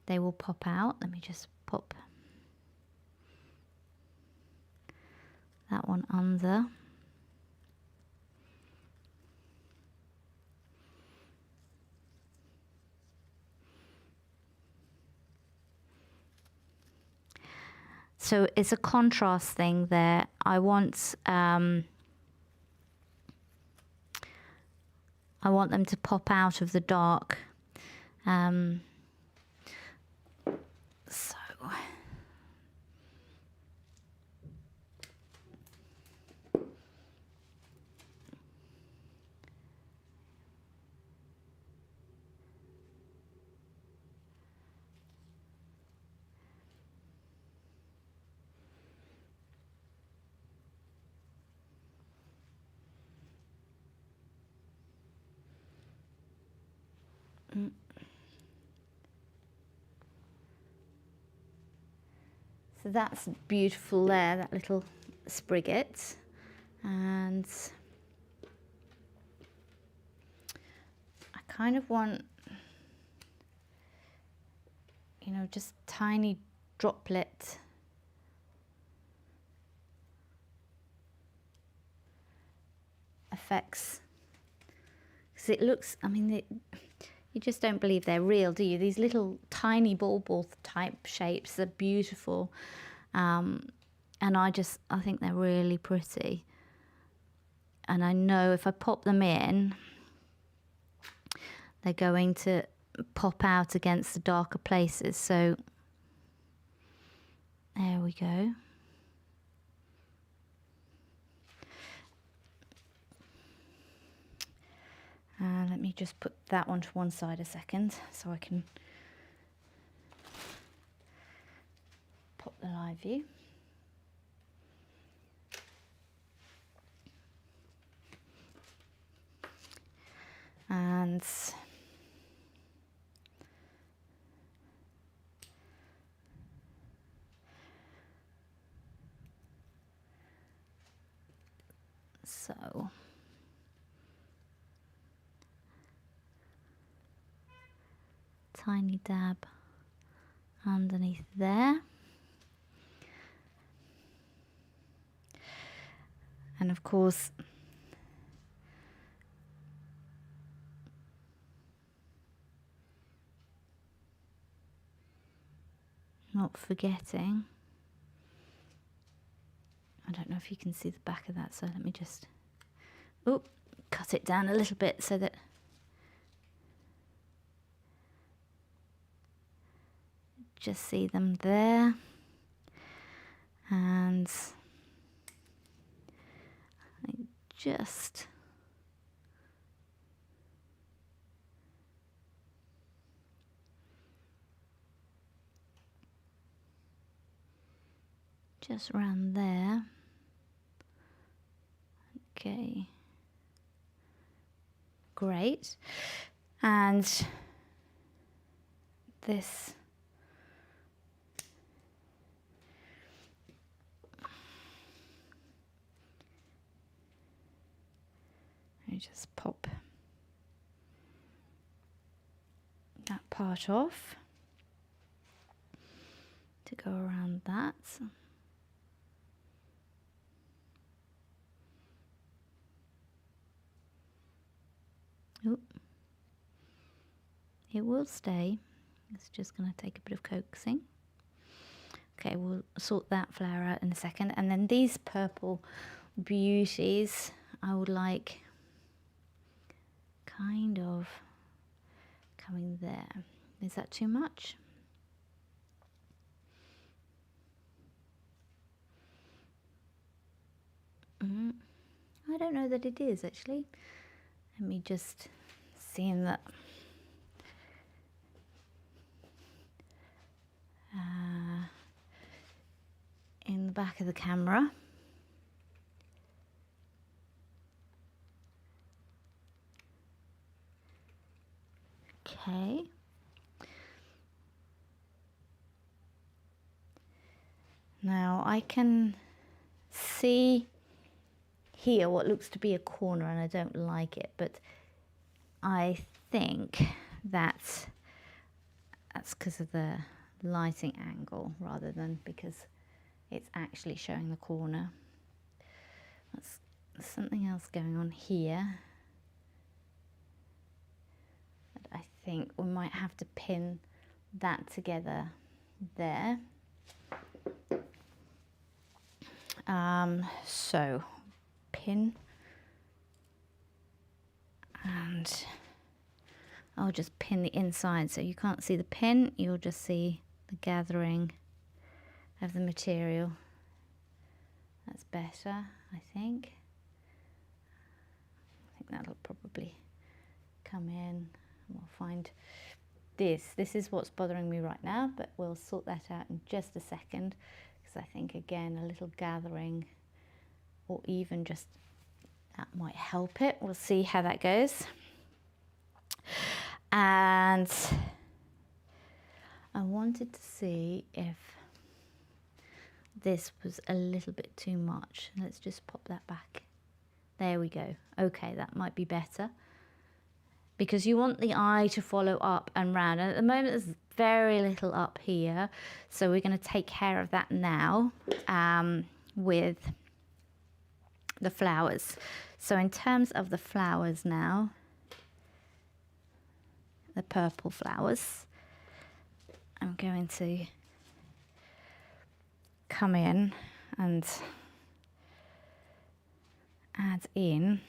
they will pop out. Let me just pop that one under. So it's a contrast thing there. I want them to pop out of the dark. So So that's beautiful there, that little spriget. And I kind of want, you know, just tiny droplet effects. Because it looks, I mean, you just don't believe they're real, do you? These little tiny ball type shapes are beautiful. And I think they're really pretty. And I know if I pop them in, they're going to pop out against the darker places. So there we go. Let me just put that one to one side a second so I can pop the live view. And so tiny dab underneath there. And of course, not forgetting, I don't know if you can see the back of that, so let me just cut it down a little bit so that just see them there. And I just around there. Okay, great. And this, let me just pop that part off to go around that. Oop. It will stay. It's just going to take a bit of coaxing. Okay, we'll sort that flower out in a second. And then these purple beauties, I would like kind of coming there. Is that too much? I don't know that it is actually. Let me just see in that. In the back of the camera. Okay. Now I can see here what looks to be a corner and I don't like it, but I think that's because of the lighting angle rather than because it's actually showing the corner. That's something else going on here. But I think we might have to pin that together there. So pin, and I'll just pin the inside so you can't see the pin, you'll just see the gathering of the material. That's better, I think. I think that'll probably come in. We'll find this. This is what's bothering me right now, but we'll sort that out in just a second, because I think, again, a little gathering or even just that might help it. We'll see how that goes. And I wanted to see if this was a little bit too much. Let's just pop that back. There we go. Okay, that might be better, because you want the eye to follow up and round. And at the moment, there's very little up here. So we're going to take care of that now with the flowers. So in terms of the flowers now, the purple flowers, I'm going to come in and add in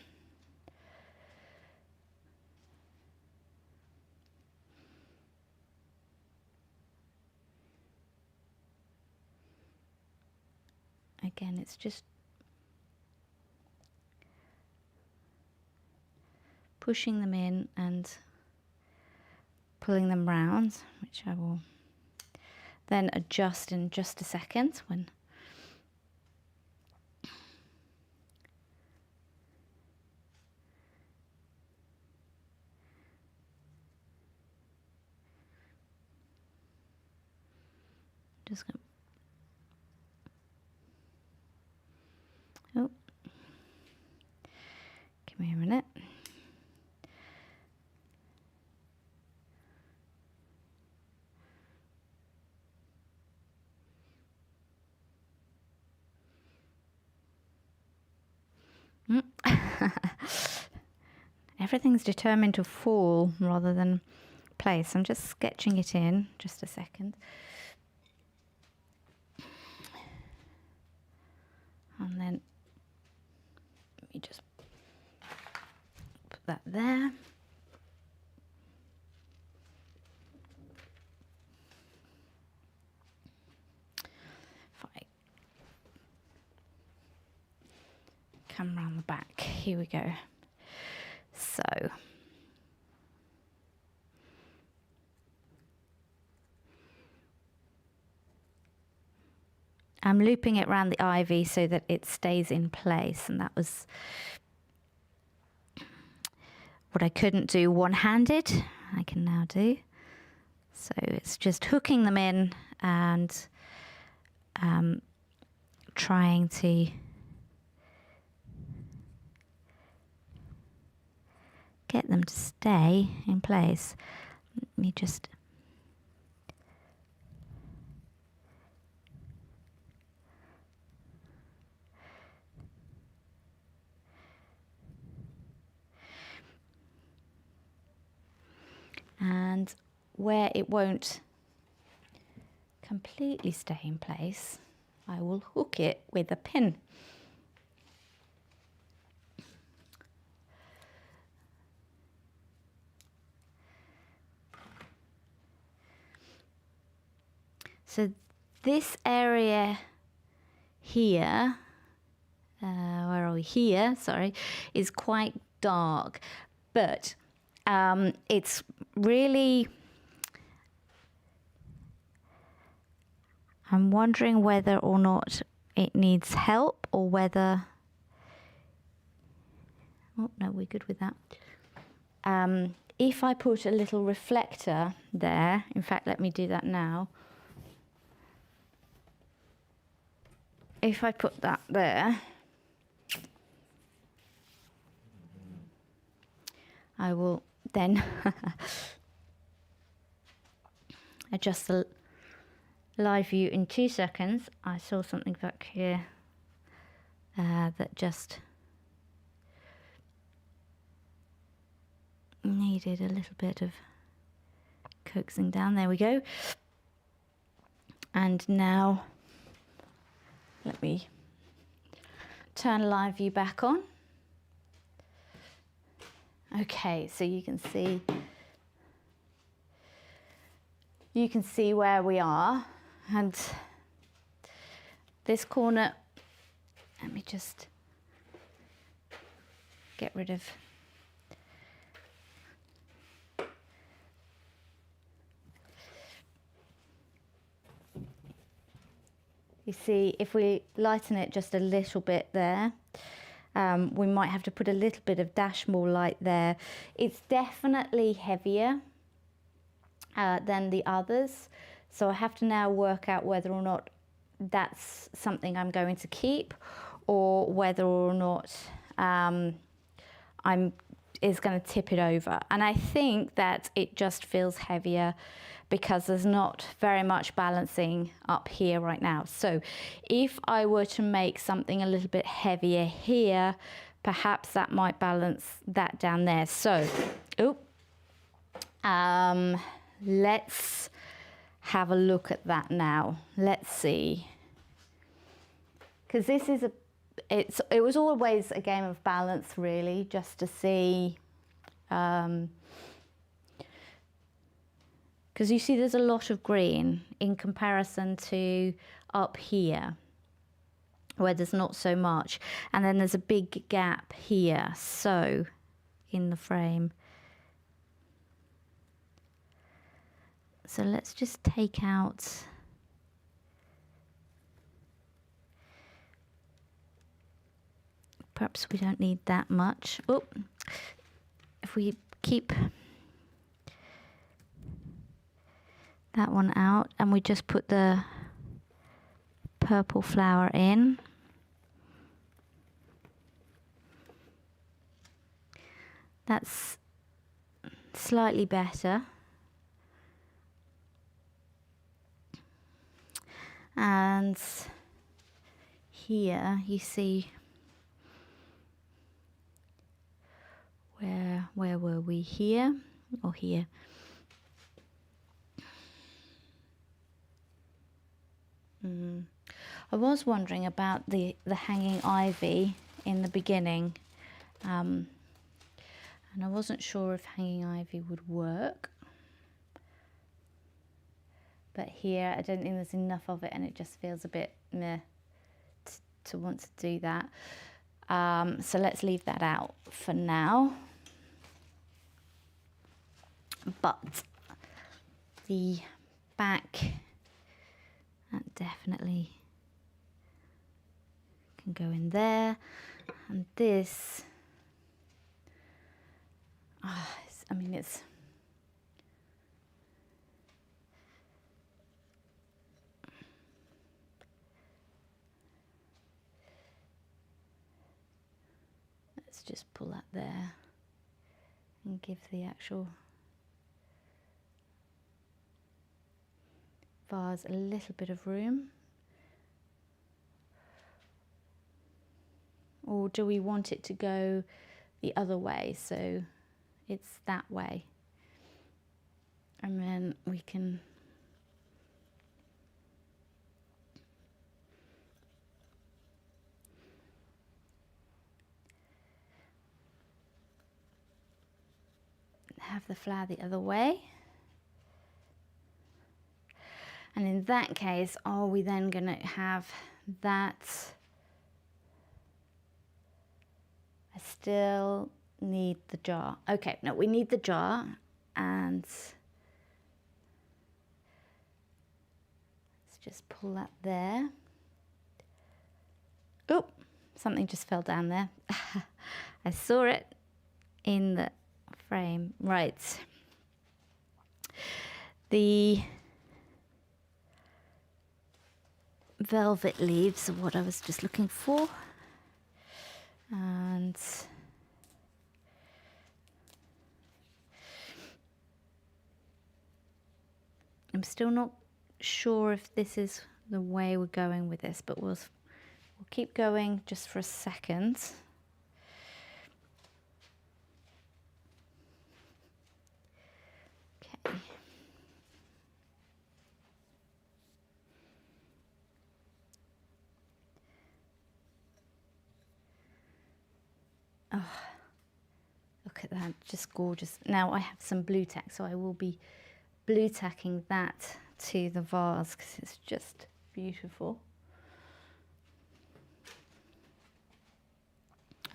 again, it's just pushing them in and pulling them round, which I will then adjust in just a second when just going to, oh, give me a minute. Everything's determined to fall rather than place. I'm just sketching it in, just a second. And then let me just put that there. If I come around the back, here we go. So I'm looping it around the ivy so that it stays in place, and that was what I couldn't do one-handed, I can now do. So it's just hooking them in and trying to get them to stay in place. Let me just and where it won't completely stay in place, I will hook it with a pin. So this area here, where are we? Here, sorry, is quite dark, but it's really, I'm wondering whether or not it needs help, or whether, oh no, we're good with that. If I put a little reflector there, in fact, let me do that now. If I put that there, I will then adjust the live view in 2 seconds. I saw something back here that just needed a little bit of coaxing down. There we go. And now let me turn live view back on. Okay, so you can see where we are, and this corner, let me just get rid of you see, if we lighten it just a little bit there, we might have to put a little bit of Dashmore light there. It's definitely heavier than the others, so I have to now work out whether or not that's something I'm going to keep, or whether or not is going to tip it over. And I think that it just feels heavier because there's not very much balancing up here right now. So if I were to make something a little bit heavier here, perhaps that might balance that down there. So, let's have a look at that now. Let's see. Because this is it was always a game of balance, really, just to see. Because you see there's a lot of green in comparison to up here, where there's not so much. And then there's a big gap here, so, in the frame. So let's just take out perhaps we don't need that much. Oh, if we keep that one out and we just put the purple flower in. That's slightly better. And here you see where were we, here or here? I was wondering about the hanging ivy in the beginning, and I wasn't sure if hanging ivy would work, but here I don't think there's enough of it, and it just feels a bit meh to want to do that. So let's leave that out for now. But the back, that definitely can go in there. And this, I mean, it's let's just pull that there and give the actual vase a little bit of room. Or do we want it to go the other way, so it's that way? And then we can have the flower the other way. And in that case, are we then going to have that? I still need the jar. Okay, no, we need the jar, and let's just pull that there. Oh, something just fell down there. I saw it in the frame. Right. The velvet leaves are what I was just looking for. And still not sure if this is the way we're going with this, but we'll keep going just for a second. Okay. Oh, look at that, just gorgeous. Now I have some blue tack, so I will be blue tacking that to the vase because it's just beautiful.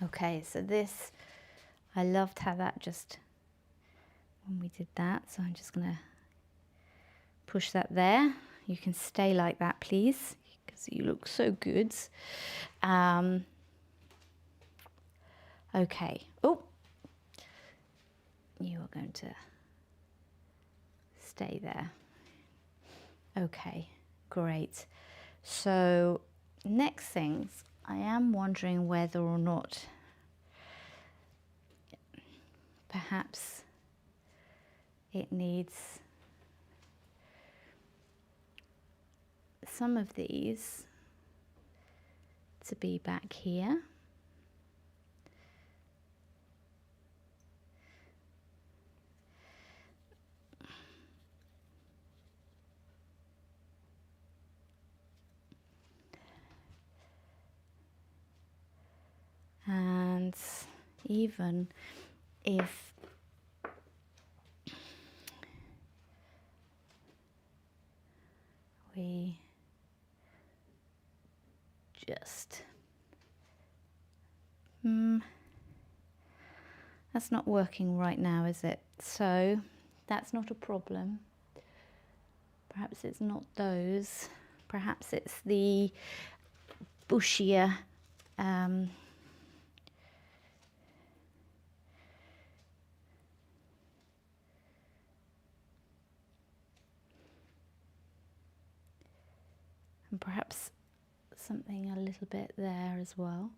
Okay, so this, I loved how that just, when we did that, so I'm just gonna push that there. You can stay like that, please, because you look so good. Okay, oh, you are going to stay there. Okay, great. So next things, I am wondering whether or not perhaps it needs some of these to be back here. And even if we just, that's not working right now, is it? So that's not a problem. Perhaps it's not those. Perhaps it's the bushier and perhaps something a little bit there as well.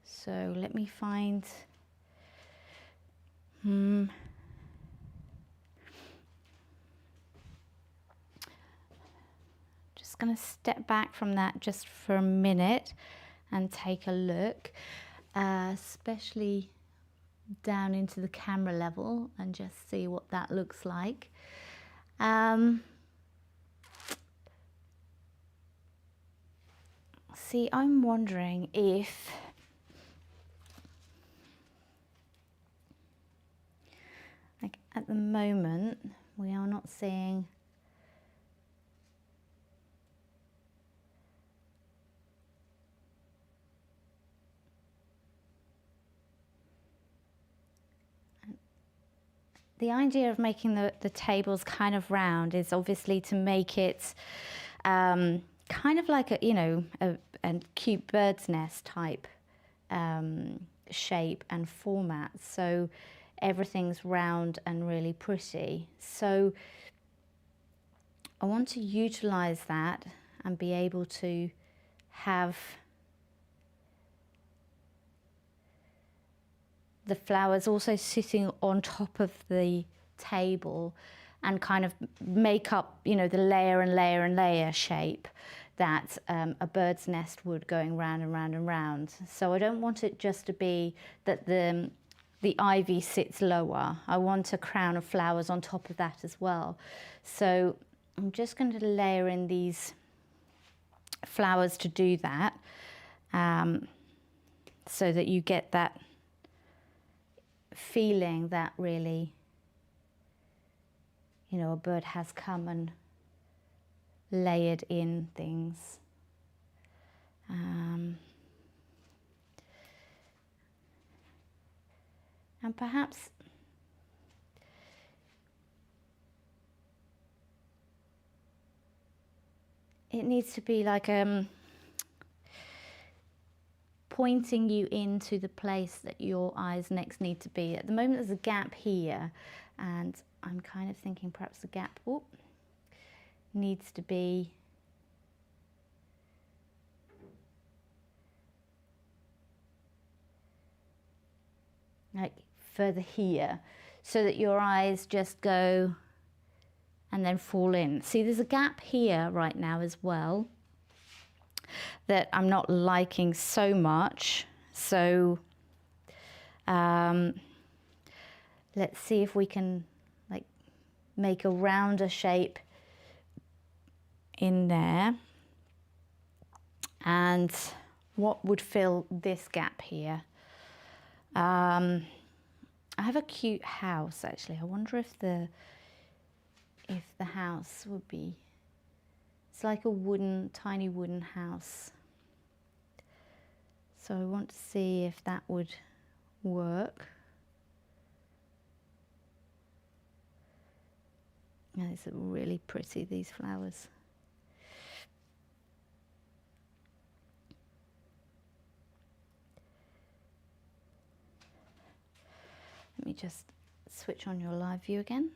So let me find, just going to step back from that just for a minute and take a look, especially down into the camera level, and just see what that looks like. See, I'm wondering if like at the moment we are not seeing the idea of making the tables kind of round is obviously to make it kind of like a, you know, a cute bird's nest type shape and format. So everything's round and really pretty. So I want to utilize that and be able to have the flowers also sitting on top of the table and kind of make up, you know, the layer and layer and layer shape that a bird's nest would, going round and round and round. So I don't want it just to be that the ivy sits lower. I want a crown of flowers on top of that as well. So I'm just going to layer in these flowers to do that, so that you get that feeling that really, you know, a bird has come and layered in things. And perhaps it needs to be like pointing you into the place that your eyes next need to be. At the moment there's a gap here, and I'm kind of thinking perhaps the gap needs to be like further here, so that your eyes just go and then fall in. See, there's a gap here right now as well that I'm not liking so much. So let's see if we can like make a rounder shape in there. And what would fill this gap here? I have a cute house actually. I wonder if the house would be, it's like a tiny wooden house. So I want to see if that would work. Yeah, these are really pretty, these flowers. Let me just switch on your live view again.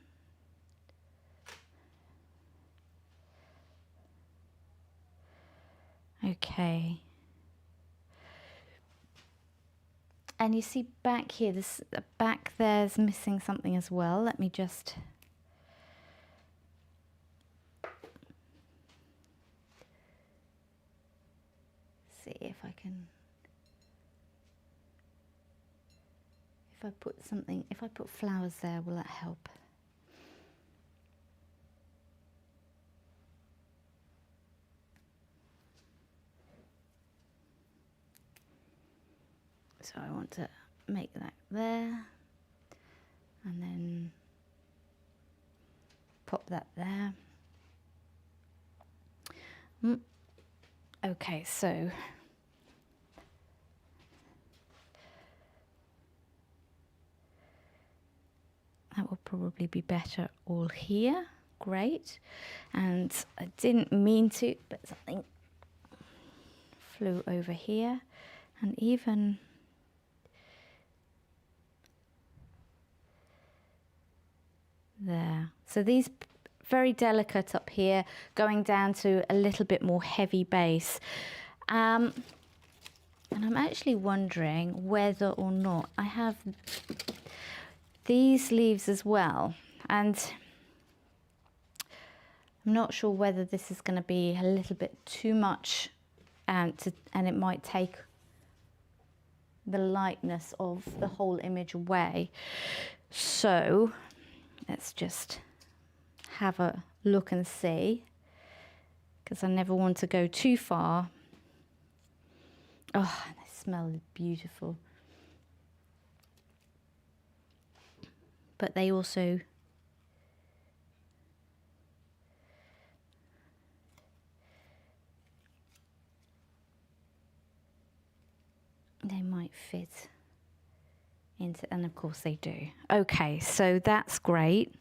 Okay. And you see back here, this back there's missing something as well. Let me just see if I can, if I put flowers there, will that help? So I want to make that there, and then pop that there. Okay, so that will probably be better all here. Great. And I didn't mean to, but something flew over here, and even there. So these very delicate up here, going down to a little bit more heavy base. And I'm actually wondering whether or not I have these leaves as well. And I'm not sure whether this is going to be a little bit too much, and it might take the lightness of the whole image away. So let's just have a look and see, because I never want to go too far. Oh, they smell beautiful. But they also might fit into, and of course they do. Okay, so that's great.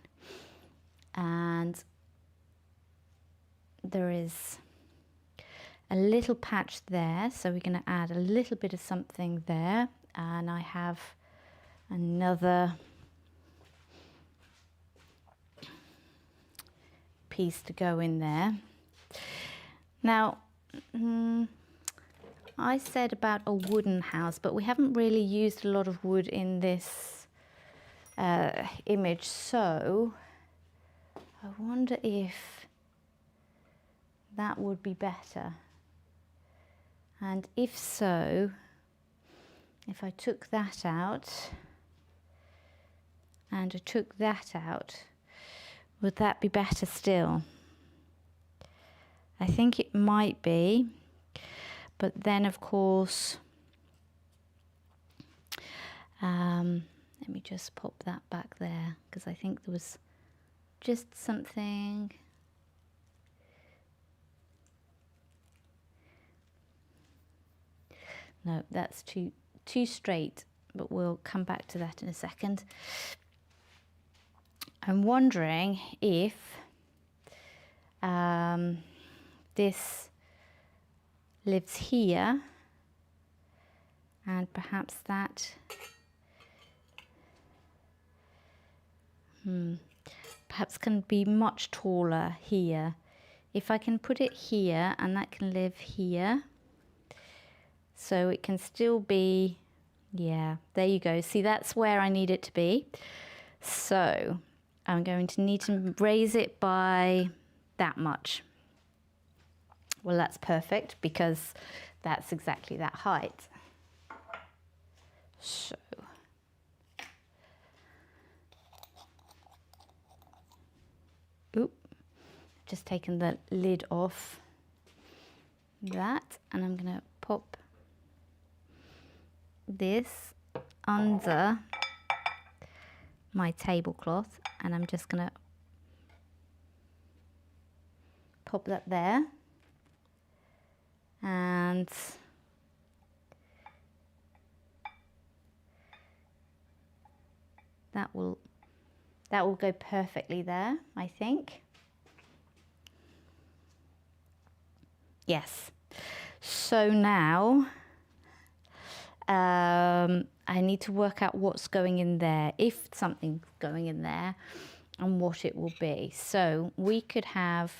And there is a little patch there, so we're going to add a little bit of something there, and I have another piece to go in there. Now, I said about a wooden house, but we haven't really used a lot of wood in this image, so I wonder if that would be better. And if so, if I took that out and I took that out, would that be better still? I think it might be, but then of course, let me just pop that back there, because I think there was just something. No, that's too straight, but we'll come back to that in a second. I'm wondering if this lives here, and perhaps that perhaps can be much taller here. If I can put it here, and that can live here, so it can still be Yeah, there you go. See, that's where I need it to be. So I'm going to need to raise it by that much. Well, that's perfect because that's exactly that height. So just taken the lid off that, and I'm going to pop this under my tablecloth, and I'm just going to pop that there, and that will go perfectly there, I think. Yes. So now I need to work out what's going in there, if something's going in there, and what it will be. So we could have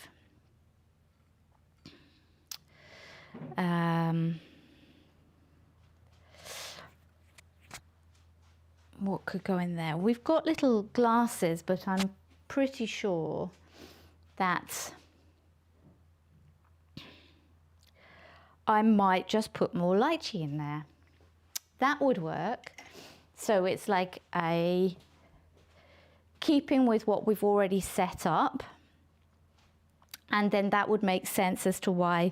what could go in there? We've got little glasses, but I'm pretty sure that I might just put more lychee in there. That would work. So it's like a keeping with what we've already set up. And then that would make sense as to why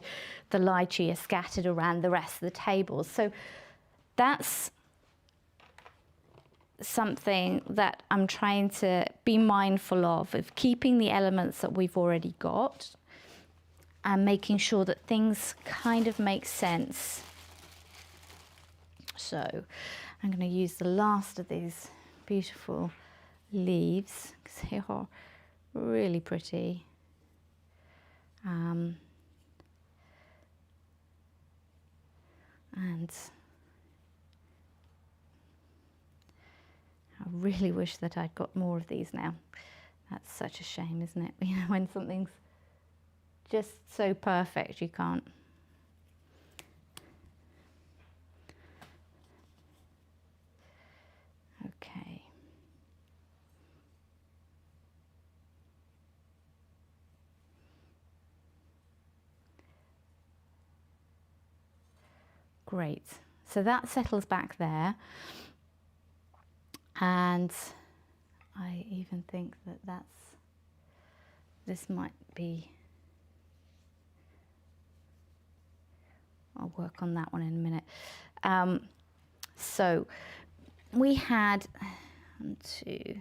the lychee is scattered around the rest of the table. So that's something that I'm trying to be mindful of keeping the elements that we've already got and making sure that things kind of make sense. So I'm going to use the last of these beautiful leaves because they are really pretty. And I really wish that I'd got more of these now. That's such a shame, isn't it? You know, when something's just so perfect, you can't. Okay. Great. So that settles back there. And I even think that this might be, I'll work on that one in a minute. So we had 1, 2,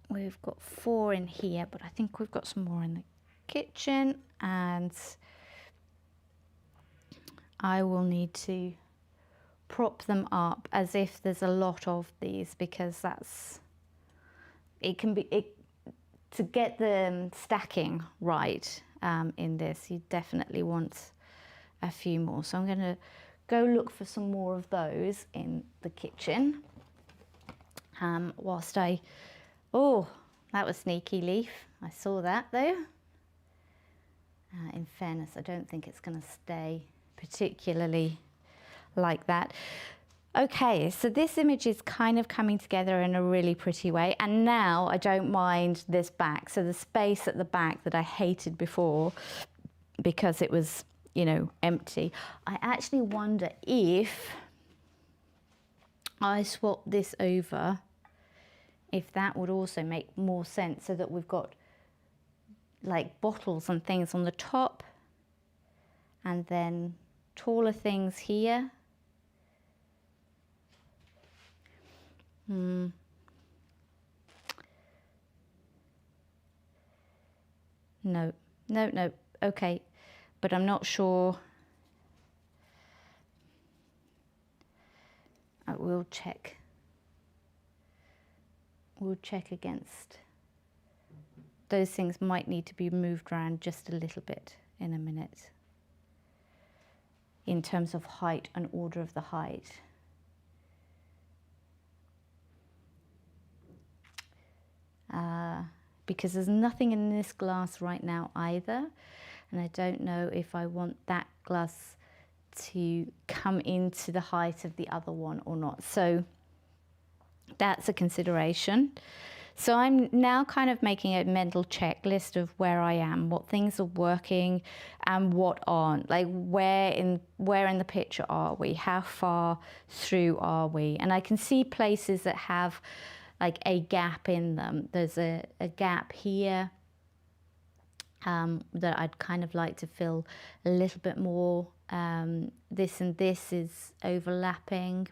we've got 4 in here, but I think we've got some more in the kitchen, and I will need to prop them up as if there's a lot of these, because it can be, to get the stacking right in this, you definitely want a few more. So I'm going to go look for some more of those in the kitchen whilst oh, that was sneaky, leaf. I saw that though. In fairness, I don't think it's going to stay particularly like that. Okay, so this image is kind of coming together in a really pretty way, and now I don't mind this back. So the space at the back that I hated before because it was, you know, empty. I actually wonder if I swap this over, if that would also make more sense, so that we've got like bottles and things on the top and then taller things here. No, okay, but I'm not sure. We'll check. We'll check against. Those things might need to be moved around just a little bit in a minute in terms of height and order of the height. Because there's nothing in this glass right now either, and I don't know if I want that glass to come into the height of the other one or not. So that's a consideration. So I'm now kind of making a mental checklist of where I am, what things are working and what aren't. Like where in the picture are we? How far through are we? And I can see places that have like a gap in them. There's a gap here that I'd kind of like to fill a little bit more. This and this is overlapping.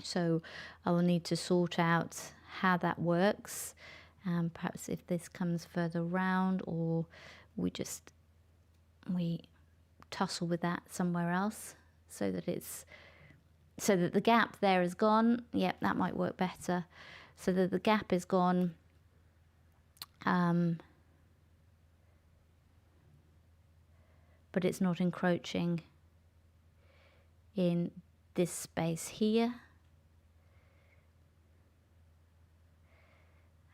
So I will need to sort out how that works. Perhaps if this comes further round, or we tussle with that somewhere else so that the gap there is gone. Yep, that might work better. So that the gap is gone. But it's not encroaching in this space here.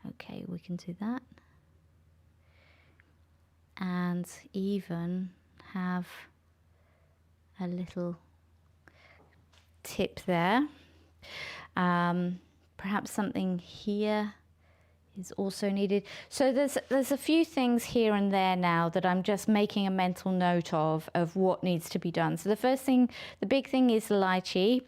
Okay, we can do that. And even have a little tip there. Perhaps something here is also needed. So there's a few things here and there now that I'm just making a mental note of what needs to be done. So the first thing, the big thing is the lychee.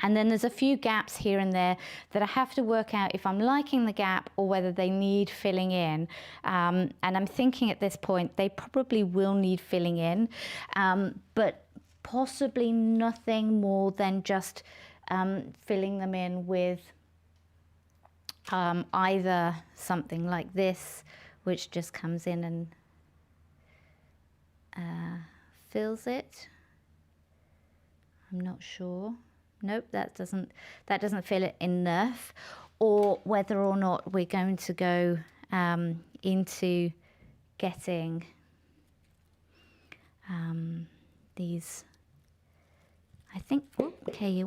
And then there's a few gaps here and there that I have to work out if I'm liking the gap or whether they need filling in. And I'm thinking at this point, they probably will need filling in, but possibly nothing more than just filling them in with either something like this, which just comes in and fills it. I'm not sure. Nope, that doesn't fill it enough. Or whether or not we're going to go into getting these. I think. Okay,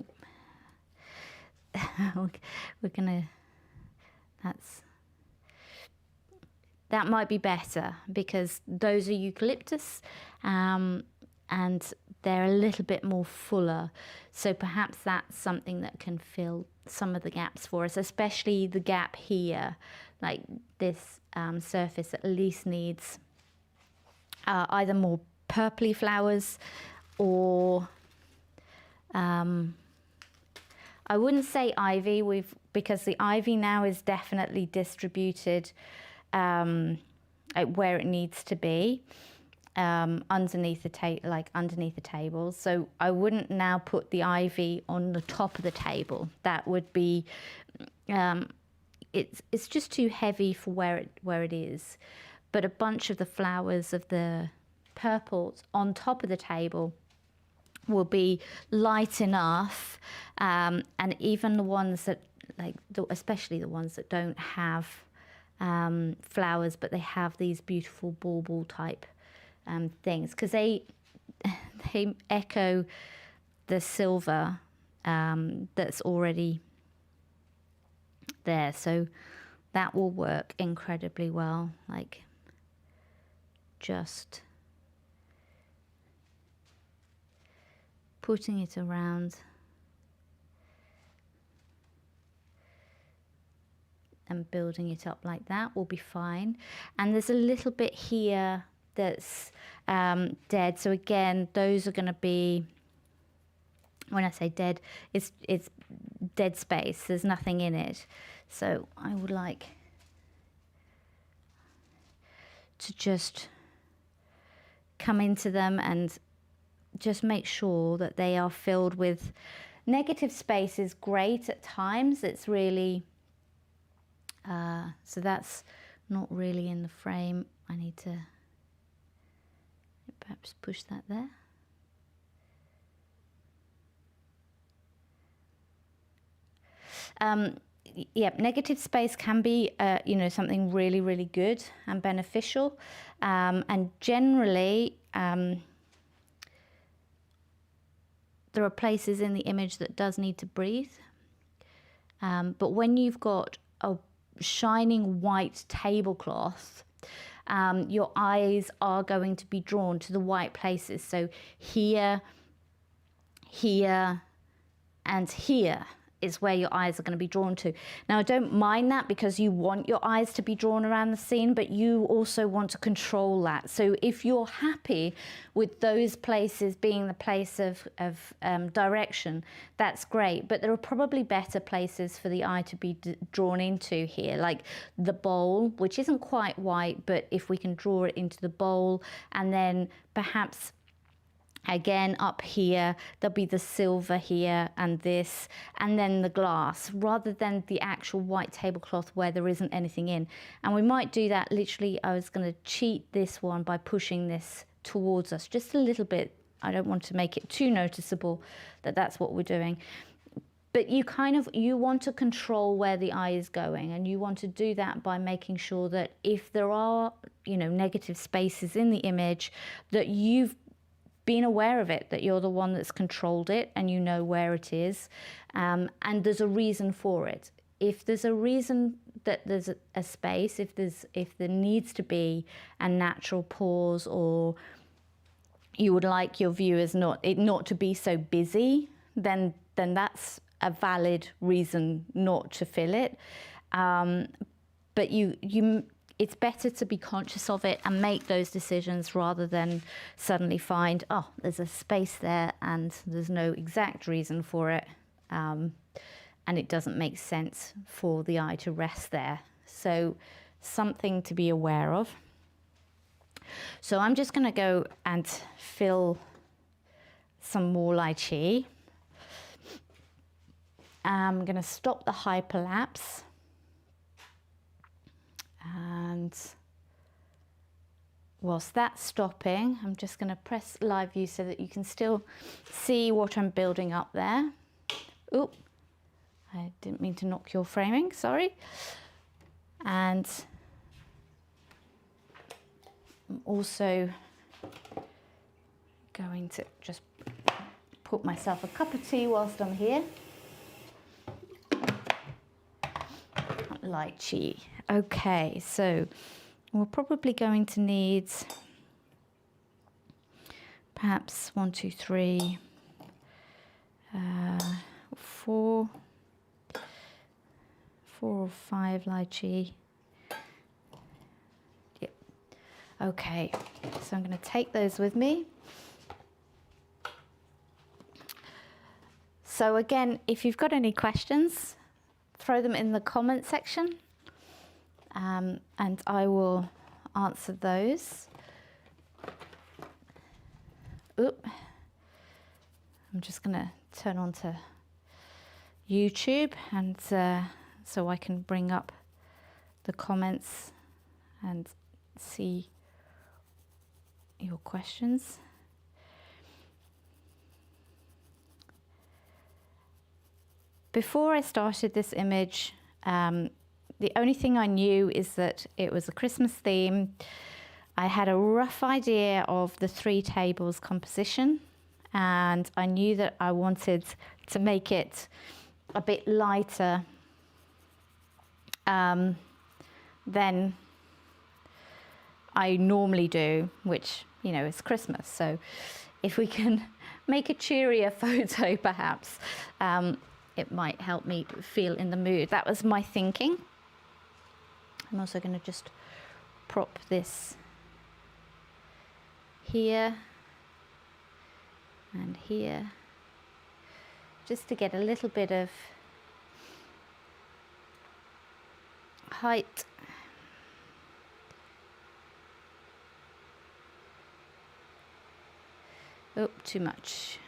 we're gonna. That might be better because those are eucalyptus, and they're a little bit more fuller. So perhaps that's something that can fill some of the gaps for us, especially the gap here. Like this surface at least needs either more purpley flowers or I wouldn't say ivy, because the ivy now is definitely distributed where it needs to be, underneath the tables. So I wouldn't now put the ivy on the top of the table. That would be, it's just too heavy for where it is. But a bunch of the flowers of the purples on top of the table will be light enough, and even the ones that especially the ones that don't have flowers, but they have these beautiful bauble type things, because they echo the silver that's already there. So that will work incredibly well. Like just putting it around and building it up like that will be fine. And there's a little bit here that's dead. So again, those are going to be, when I say dead, it's dead space. There's nothing in it. So I would like to just come into them and just make sure that they are filled with negative space. Is great at times. It's really, so that's not really in the frame. I need to perhaps push that there. Yeah, negative space can be, something really, really good and beneficial. And generally, there are places in the image that does need to breathe. But when you've got a shining white tablecloth, your eyes are going to be drawn to the white places. So here, here, and here is where your eyes are going to be drawn to. Now, I don't mind that because you want your eyes to be drawn around the scene, but you also want to control that. So if you're happy with those places being the place of direction, that's great. But there are probably better places for the eye to be drawn into here, like the bowl, which isn't quite white, but if we can draw it into the bowl, and then perhaps again, up here, there'll be the silver here and this, and then the glass, rather than the actual white tablecloth where there isn't anything in. And we might do that literally. I was going to cheat this one by pushing this towards us just a little bit. I don't want to make it too noticeable that that's what we're doing. But you want to control where the eye is going, and you want to do that by making sure that if there are, negative spaces in the image, that you've being aware of it, that you're the one that's controlled it and you know where it is, and there's a reason for it. If there's a reason that there's a space, if there needs to be a natural pause, or you would like your viewers not to be so busy, then that's a valid reason not to fill it. But it's better to be conscious of it and make those decisions rather than suddenly find, oh, there's a space there and there's no exact reason for it, and it doesn't make sense for the eye to rest there. So something to be aware of. So I'm just going to go and fill some more lychee. I'm going to stop the hyperlapse. And whilst that's stopping, I'm just going to press live view so that you can still see what I'm building up there. Oop, I didn't mean to knock your framing, sorry. And I'm also going to just put myself a cup of tea whilst I'm here. Lychee. Okay, so we're probably going to need perhaps 1, 2, 3, 4 or 5 lychee. Yep. Okay, so I'm going to take those with me. So again, if you've got any questions, throw them in the comment section, and I will answer those. Oop. I'm just going to turn on to YouTube, and so I can bring up the comments and see your questions. Before I started this image, the only thing I knew is that it was a Christmas theme. I had a rough idea of the 3 tables composition, and I knew that I wanted to make it a bit lighter than I normally do, which, is Christmas. So if we can make a cheerier photo, perhaps, it might help me feel in the mood. That was my thinking. I'm also going to just prop this here and here, just to get a little bit of height. Oh, too much.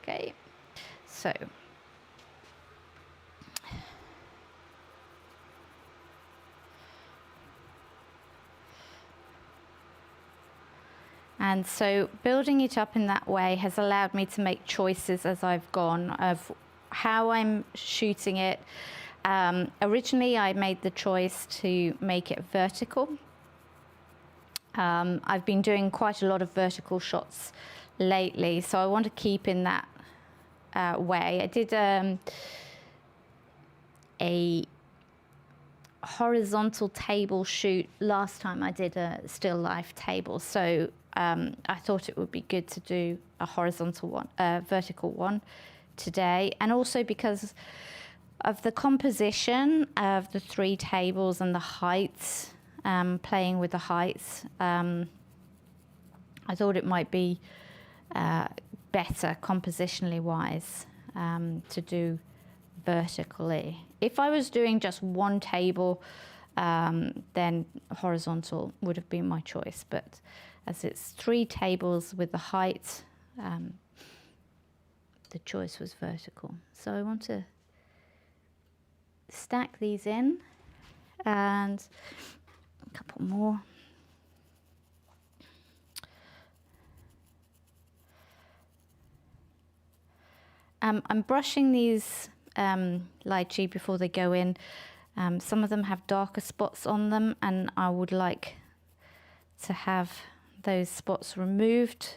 Okay, so and so building it up in that way has allowed me to make choices as I've gone of how I'm shooting it. Originally, I made the choice to make it vertical. I've been doing quite a lot of vertical shots lately, so I want to keep in that way. I did a horizontal table shoot last time I did a still life table, so I thought it would be good to do a horizontal one, vertical one today, and also because of the composition of the 3 tables and the heights, playing with the heights, I thought it might be better compositionally wise to do vertically. If I was doing just one table, then horizontal would have been my choice, but as it's 3 tables with the height, the choice was vertical. So I want to stack these in, and a couple more. I'm brushing these lychee before they go in. Some of them have darker spots on them, and I would like to have those spots removed,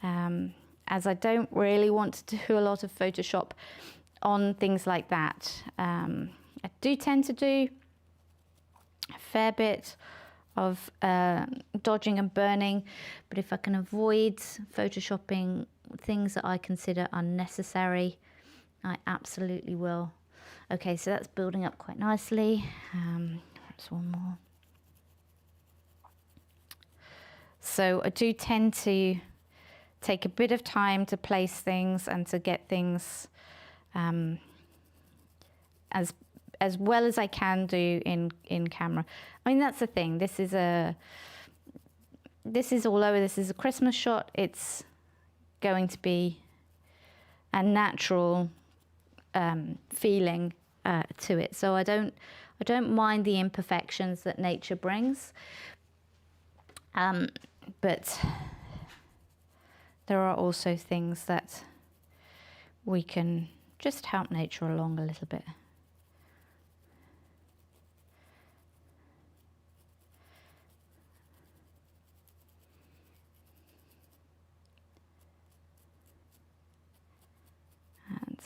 as I don't really want to do a lot of Photoshop on things like that. I do tend to do a fair bit of dodging and burning, but if I can avoid Photoshopping things that I consider unnecessary, I absolutely will. Okay, so that's building up quite nicely. Perhaps one more. So I do tend to take a bit of time to place things and to get things as well as I can do in camera. I mean, that's the thing. This is all over. This is a Christmas shot. It's going to be a natural feeling to it. So I don't mind the imperfections that nature brings. But there are also things that we can just help nature along a little bit. And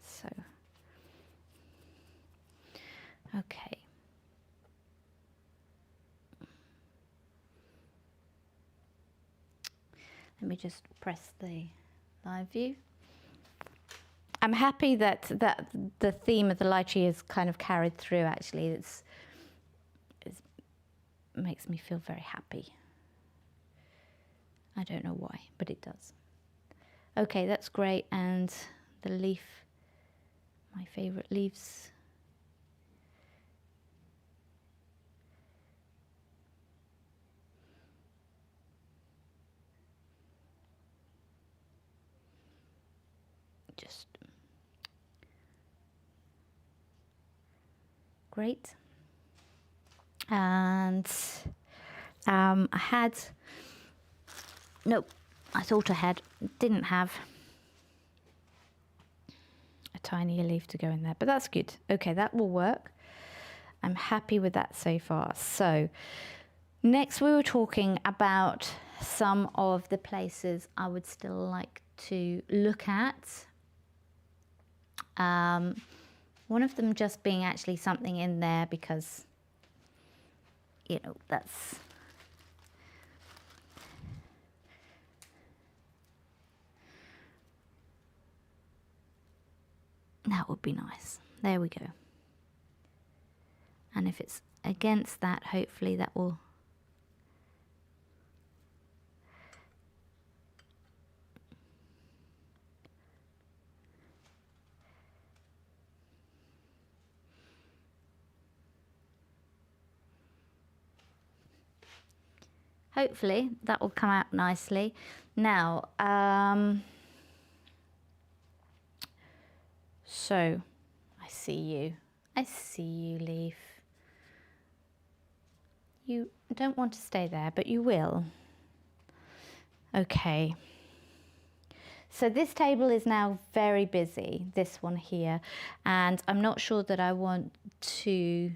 so, okay. Let me just press the live view. I'm happy that the theme of the lychee is kind of carried through, actually. It makes me feel very happy. I don't know why, but it does. Okay, that's great. And the leaf, my favorite leaves. Just great. And I had, nope, I thought I had, didn't have a tinier leaf to go in there, but that's good. Okay, that will work. I'm happy with that so far. So next we were talking about some of the places I would still like to look at. One of them just being actually something in there because, you know, that would be nice. There we go. And if it's against that, hopefully that will hopefully that will come out nicely. Now, so I see you. I see you, leaf. You don't want to stay there, but you will. Okay. So this table is now very busy, this one here, and I'm not sure that I want two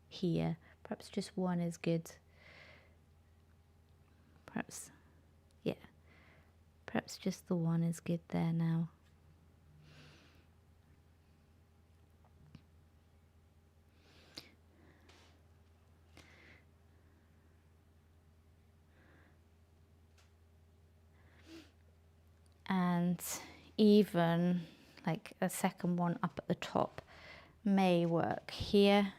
here. Perhaps just one is good. Perhaps, yeah, perhaps just the one is good there now. and even like a second one up at the top may work here.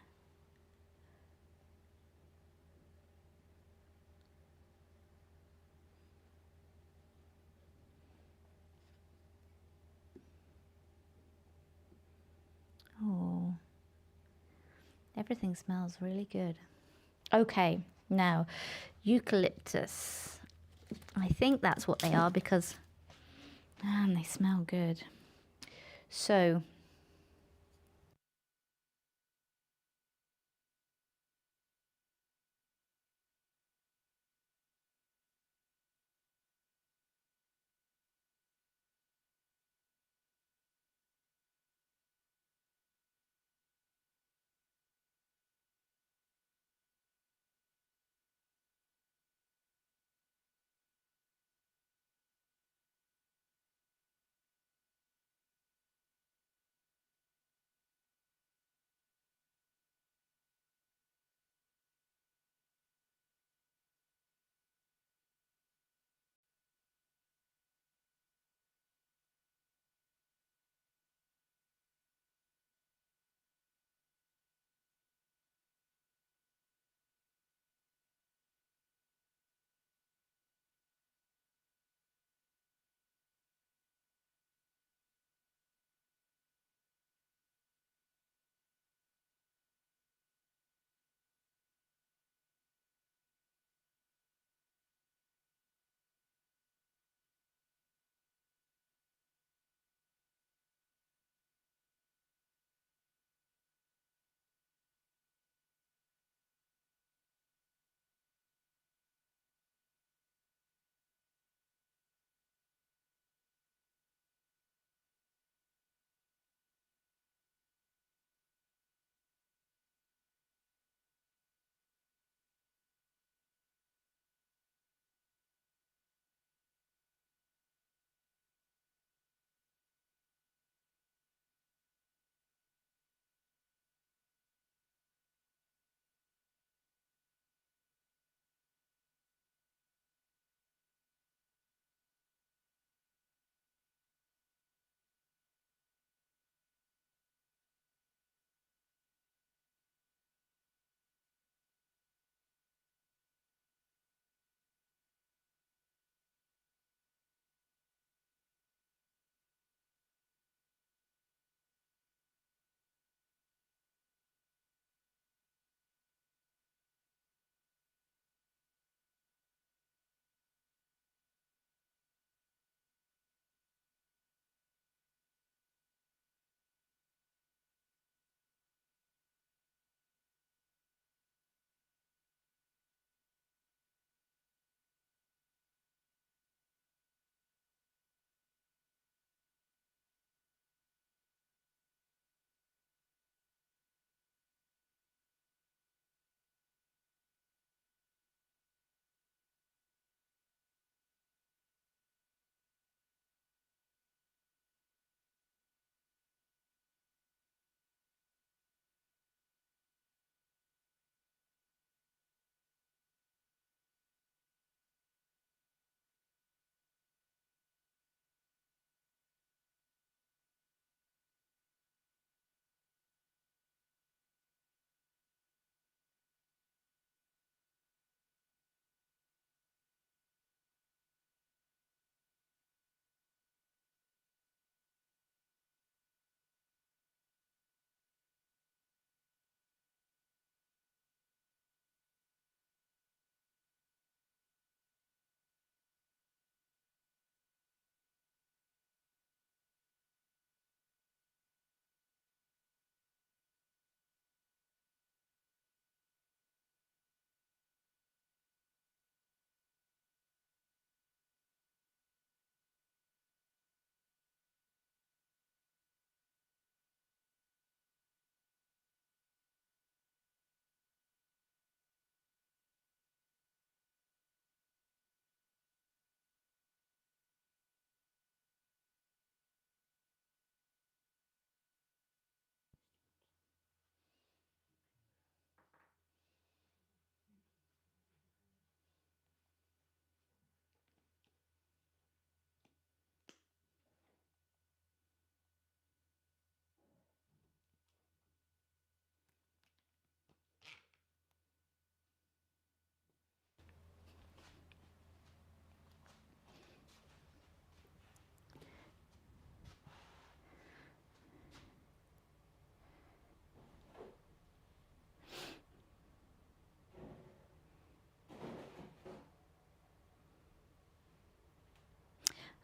Oh, everything smells really good. Okay, now eucalyptus. I think that's what they are because, man, they smell good. So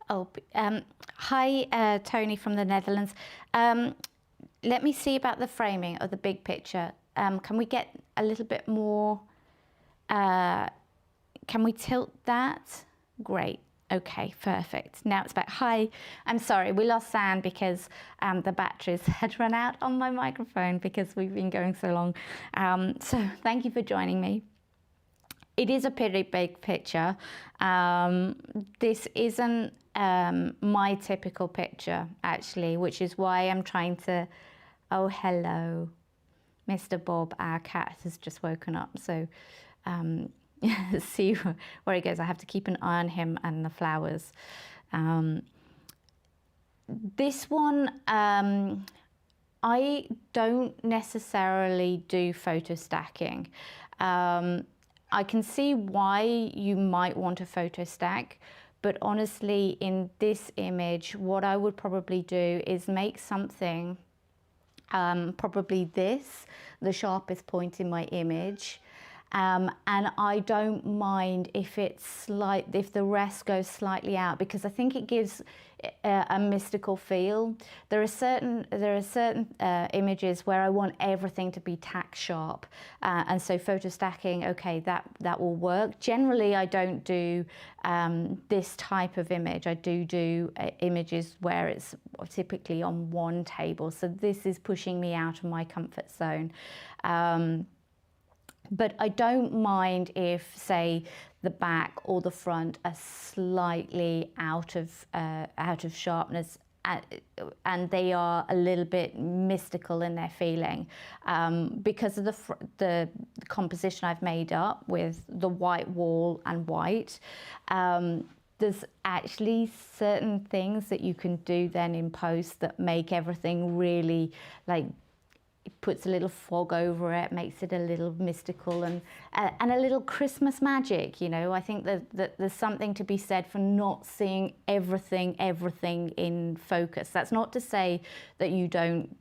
Oh, hi, Tony from the Netherlands. Let me see about the framing of the big picture. Can we get a little bit more, can we tilt that? Great. Okay, perfect. Now it's back. Hi, I'm sorry, we lost sound because the batteries had run out on my microphone because we've been going so long. So thank you for joining me. It is a pretty big picture. This isn't my typical picture, actually, which is why I'm trying to... Oh, hello. Mr. Bob, our cat, has just woken up. So see where he goes. I have to keep an eye on him and the flowers. This one, I don't necessarily do photo stacking. I can see why you might want a photo stack, but honestly, in this image, what I would probably do is make something, probably this, the sharpest point in my image. And I don't mind if it's if the rest goes slightly out, because I think it gives a mystical feel. There are certain images where I want everything to be tack sharp, and so photo stacking, okay, that will work. Generally, I don't do this type of image. I do images where it's typically on one table. So this is pushing me out of my comfort zone. But I don't mind if, say, the back or the front are slightly out of sharpness, and they are a little bit mystical in their feeling, because of the composition I've made up with the white wall and white. There's actually certain things that you can do then in post that make everything really, like, it puts a little fog over it, makes it a little mystical and a little Christmas magic, you know. I think that there's something to be said for not seeing everything in focus. That's not to say that you don't,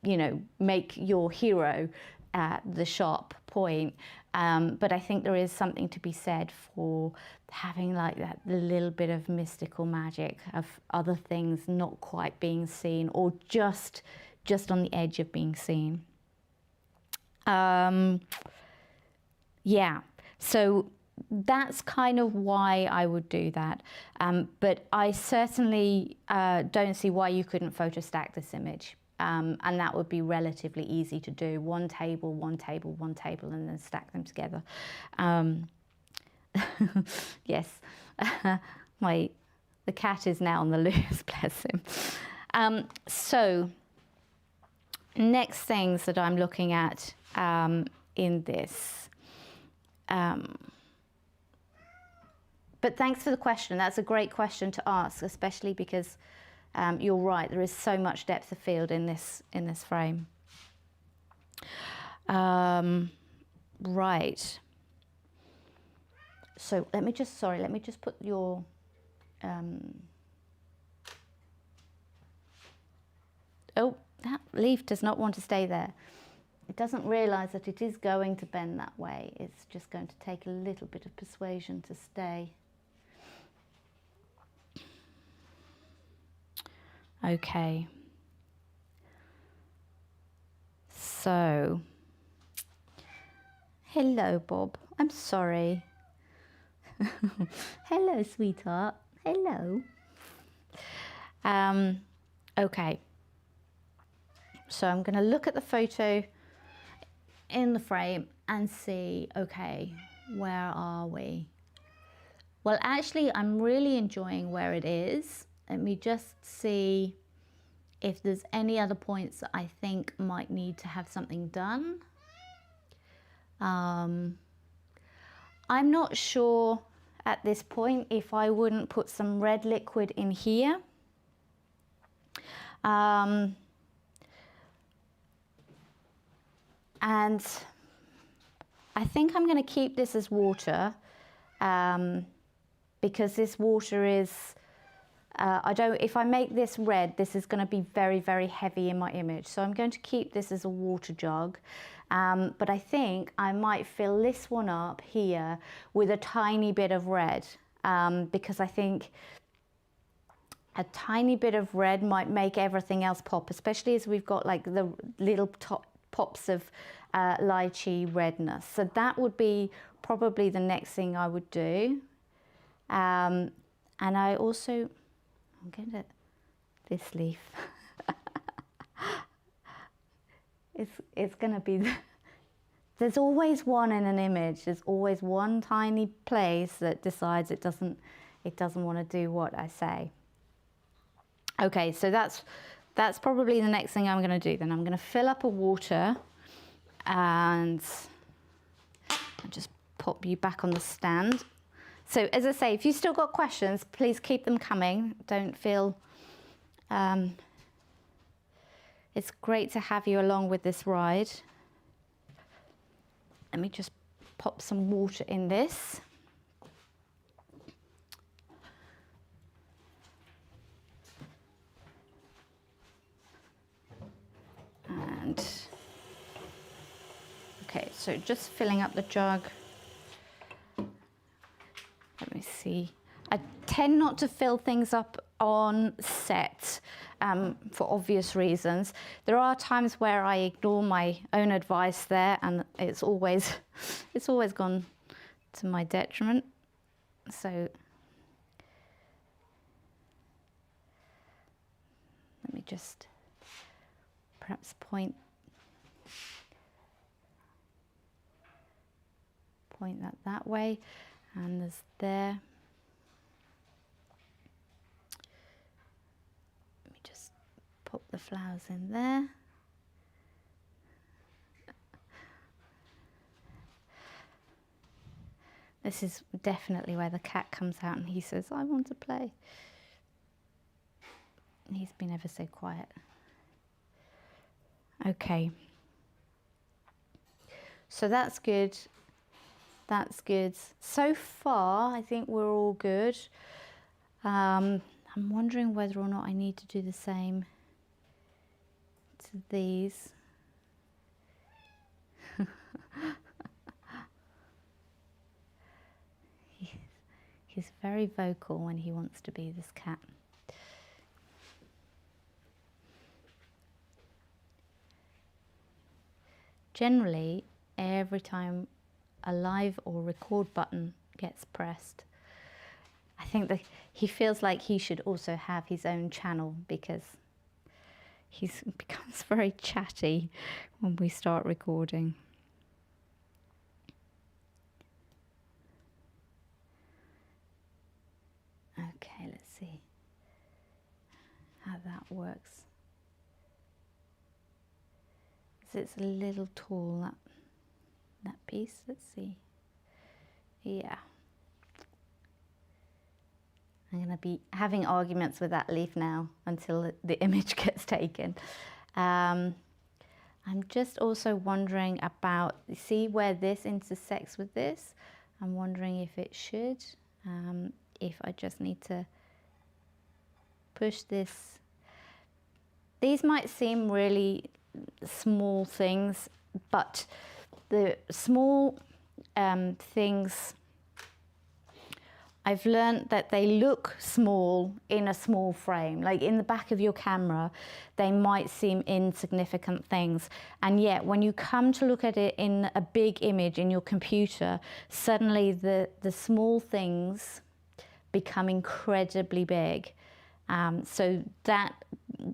you know, make your hero the sharp point, but I think there is something to be said for having like that little bit of mystical magic of other things not quite being seen, or just on the edge of being seen. Yeah, so that's kind of why I would do that. But I certainly don't see why you couldn't photo stack this image. And that would be relatively easy to do. One table, one table, one table, and then stack them together. Yes, the cat is now on the loose, bless him. So, next things that I'm looking at in this. But thanks for the question. That's a great question to ask, especially because you're right, there is so much depth of field in this frame. Right. So let me just put your oh, that leaf does not want to stay there. It doesn't realise that it is going to bend that way. It's just going to take a little bit of persuasion to stay. Okay. So, hello, Bob. I'm sorry. Hello, sweetheart. Hello. Okay. So I'm going to look at the photo in the frame and see, okay, where are we? Well, actually, I'm really enjoying where it is. Let me just see if there's any other points that I think might need to have something done. I'm not sure at this point if I wouldn't put some red liquid in here. And I think I'm going to keep this as water, because this water is, if I make this red, this is going to be very, very heavy in my image. So I'm going to keep this as a water jug. But I think I might fill this one up here with a tiny bit of red, because I think a tiny bit of red might make everything else pop, especially as we've got like the little top pops of lychee redness. So that would be probably the next thing I would do. And I also, I'm going to, this leaf, it's going to be, there's always one in an image, there's always one tiny place that decides it doesn't want to do what I say. Okay, so that's probably the next thing I'm going to do. Then I'm going to fill up a water and I'll just pop you back on the stand. So as I say, if you've still got questions, please keep them coming. Don't feel, it's great to have you along with this ride. Let me just pop some water in this. And okay, so just filling up the jug. Let me see. I tend not to fill things up on set for obvious reasons. There are times where I ignore my own advice there, and it's always gone to my detriment. So let me just perhaps point that way, and there's there. Let me just pop the flowers in there. This is definitely where the cat comes out and he says, "I want to play." He's been ever so quiet. Okay, so that's good. That's good. So far, I think we're all good. I'm wondering whether or not I need to do the same to these. He's very vocal when he wants to be this cat. Generally, every time a live or record button gets pressed, I think that he feels like he should also have his own channel, because he becomes very chatty when we start recording. Okay, let's see how that works. It's a little tall, that piece. Let's see. Yeah. I'm going to be having arguments with that leaf now until the image gets taken. I'm just also wondering about, see where this intersects with this? I'm wondering if it should, if I just need to push this. These might seem really small things, but the small things, I've learned that they look small in a small frame. Like in the back of your camera, they might seem insignificant things. And yet when you come to look at it in a big image in your computer, suddenly the small things become incredibly big. So that,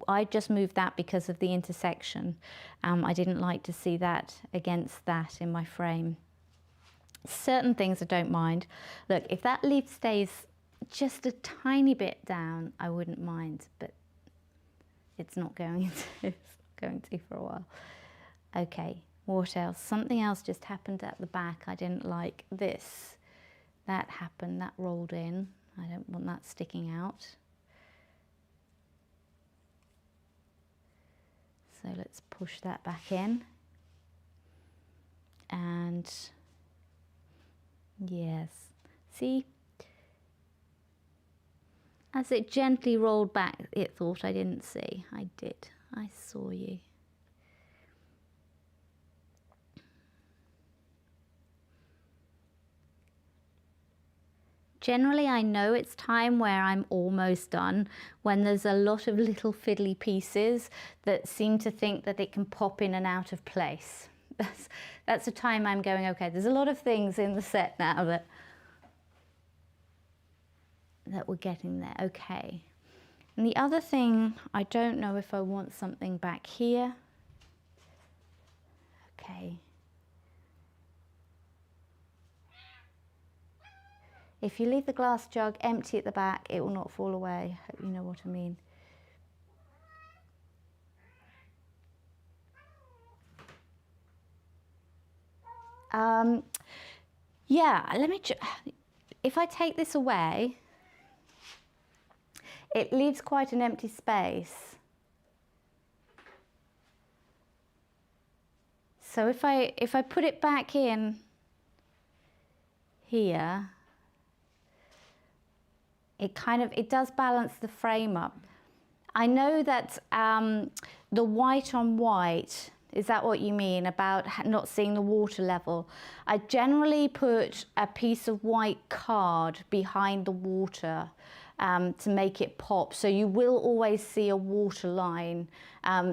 I just moved that because of the intersection. I didn't like to see that against that in my frame. Certain things I don't mind. Look, if that leaf stays just a tiny bit down, I wouldn't mind, but it's not going to, for a while. Okay, what else? Something else just happened at the back. I didn't like this. That happened, that rolled in. I don't want that sticking out. So let's push that back in. And yes, see? As it gently rolled back, it thought I didn't see. I did. I saw you. Generally, I know it's time where I'm almost done when there's a lot of little fiddly pieces that seem to think that it can pop in and out of place. That's the time I'm going, okay, there's a lot of things in the set now that we're getting there. Okay. And the other thing, I don't know if I want something back here. Okay. If you leave the glass jug empty at the back, it will not fall away. Hope you know what I mean. Yeah, if I take this away, it leaves quite an empty space. So if I put it back in here, it does balance the frame up. I know that the white on white, is that what you mean about not seeing the water level? I generally put a piece of white card behind the water to make it pop. So you will always see a water line.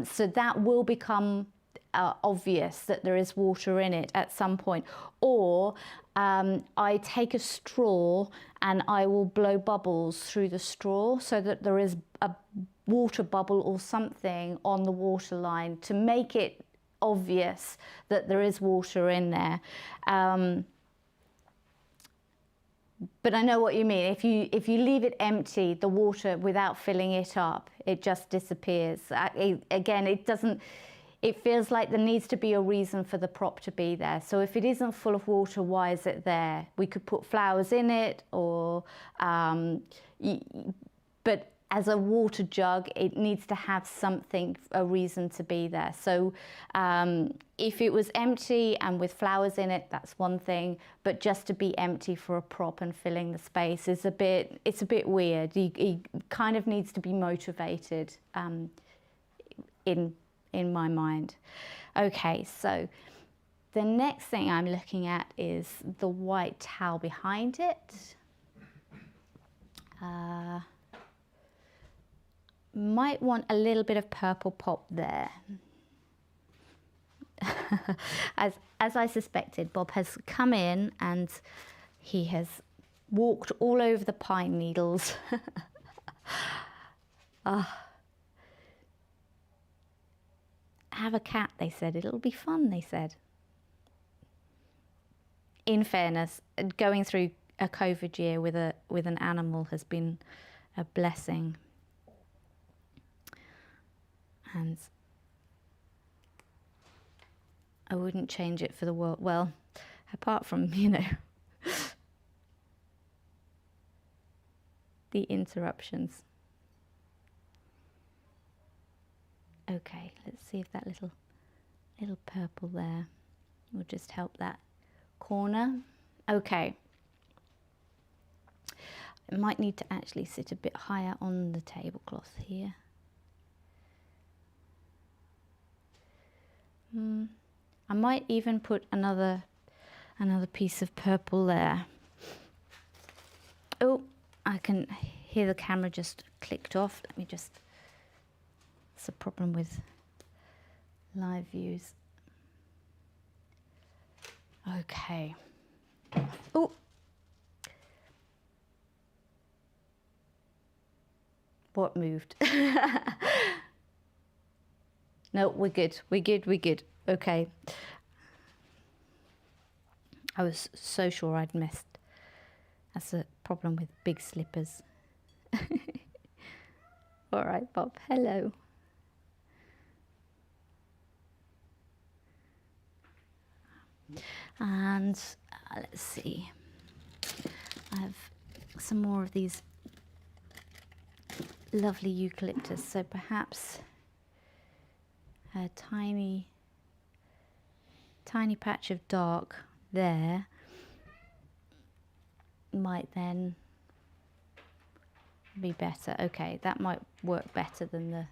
So that will become obvious that there is water in it at some point. Or I take a straw and I will blow bubbles through the straw so that there is a water bubble or something on the water line to make it obvious that there is water in there. But I know what you mean. If you leave it empty, the water, without filling it up, it just disappears. Again, it feels like there needs to be a reason for the prop to be there. So if it isn't full of water, why is it there? We could put flowers in it, or but as a water jug, it needs to have something, a reason to be there. So if it was empty and with flowers in it, that's one thing, but just to be empty for a prop and filling the space is it's a bit weird. It kind of needs to be motivated in my mind. Okay, so the next thing I'm looking at is the white towel behind it. Might want a little bit of purple pop there. As I suspected, Bob has come in and he has walked all over the pine needles. Have a cat, they said. It'll be fun, they said. In fairness, going through a COVID year with an animal has been a blessing. And I wouldn't change it for the world. Well, apart from, the interruptions. Okay, let's see if that little purple there will just help that corner. Okay. I might need to actually sit a bit higher on the tablecloth here. I might even put another piece of purple there. Oh, I can hear the camera just clicked off. Let me just, it's a problem with live views. Okay. Oh. What moved? No, we're good. We're good. Okay. I was so sure I'd missed. That's a problem with big slippers. All right, Bob. Hello. And let's see. I have some more of these lovely eucalyptus, so perhaps a tiny patch of dark there might then be better. Okay, that might work better than the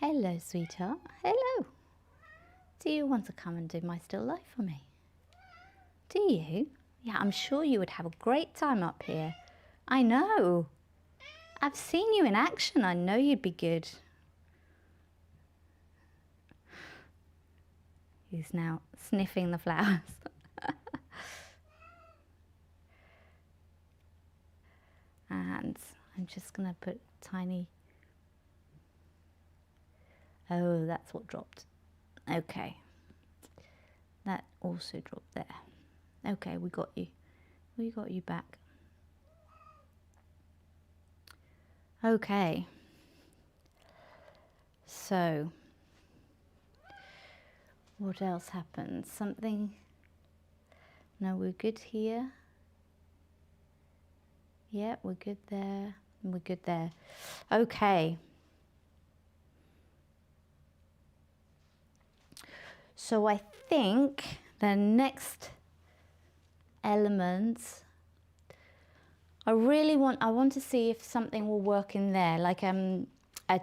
Hello, sweetheart. Hello. Do you want to come and do my still life for me? Do you? Yeah, I'm sure you would have a great time up here. I know. I've seen you in action. I know you'd be good. He's now sniffing the flowers. And I'm just going to put tiny... Oh, that's what dropped. Okay. That also dropped there. Okay, we got you. We got you back. Okay. So, what else happened? Something... No, we're good here. Yeah, we're good there. We're good there. Okay. So I think the next element, I want to see if something will work in there, like a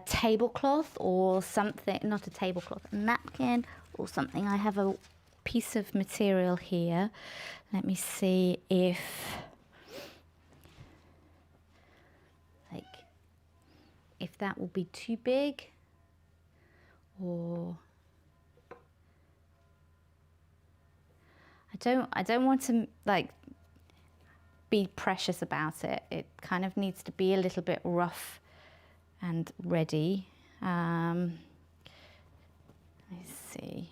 tablecloth or something, not a tablecloth, a napkin or something. I have a piece of material here. Let me see if that will be too big, or I don't want to like be precious about it. It kind of needs to be a little bit rough and ready. Let's see.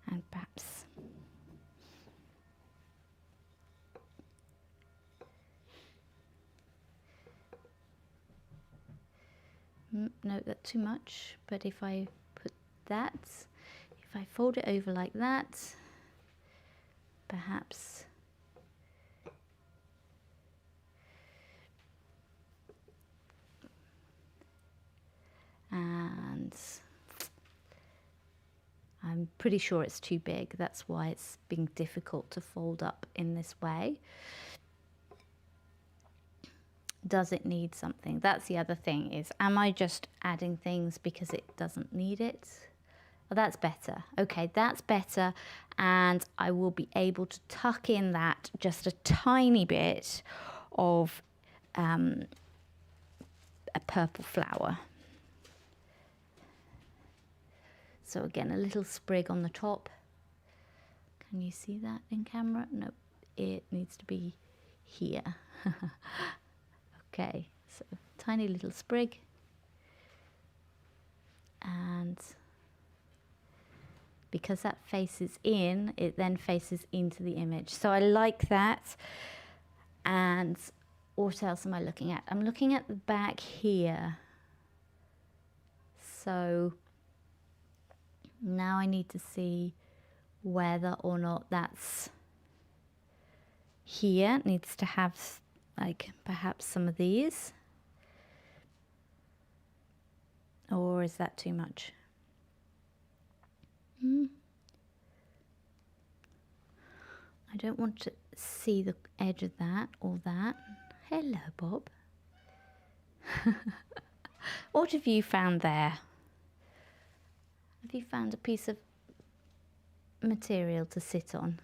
And perhaps no, that's too much. But if I put that, if I fold it over like that, perhaps and I'm pretty sure it's too big. That's why it's being difficult to fold up in this way. Does it need something? That's the other thing, is am I just adding things because it doesn't need it? Oh, that's better. Okay, that's better. And I will be able to tuck in that just a tiny bit of a purple flower. So again, a little sprig on the top. Can you see that in camera? No, it needs to be here. Okay, so tiny little sprig, and because that faces in, it then faces into the image. So I like that. And what else am I looking at? I'm looking at the back here. So now I need to see whether or not that's here. It needs to have like perhaps some of these, or is that too much? I don't want to see the edge of that or that. Hello, Bob. What have you found there? Have you found a piece of material to sit on?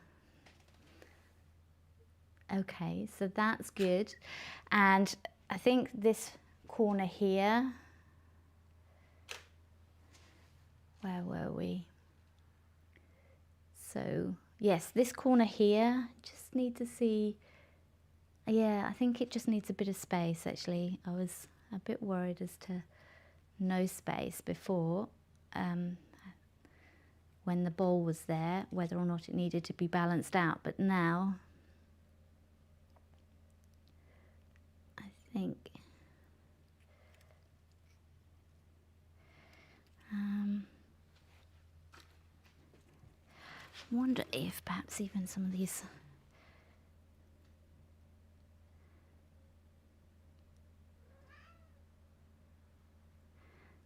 Okay, so that's good. And I think this corner here, where were we? So yes, this corner here, just need to see, yeah, I think it just needs a bit of space actually. I was a bit worried as to no space before, when the bowl was there, whether or not it needed to be balanced out, but now I think I wonder if perhaps even some of these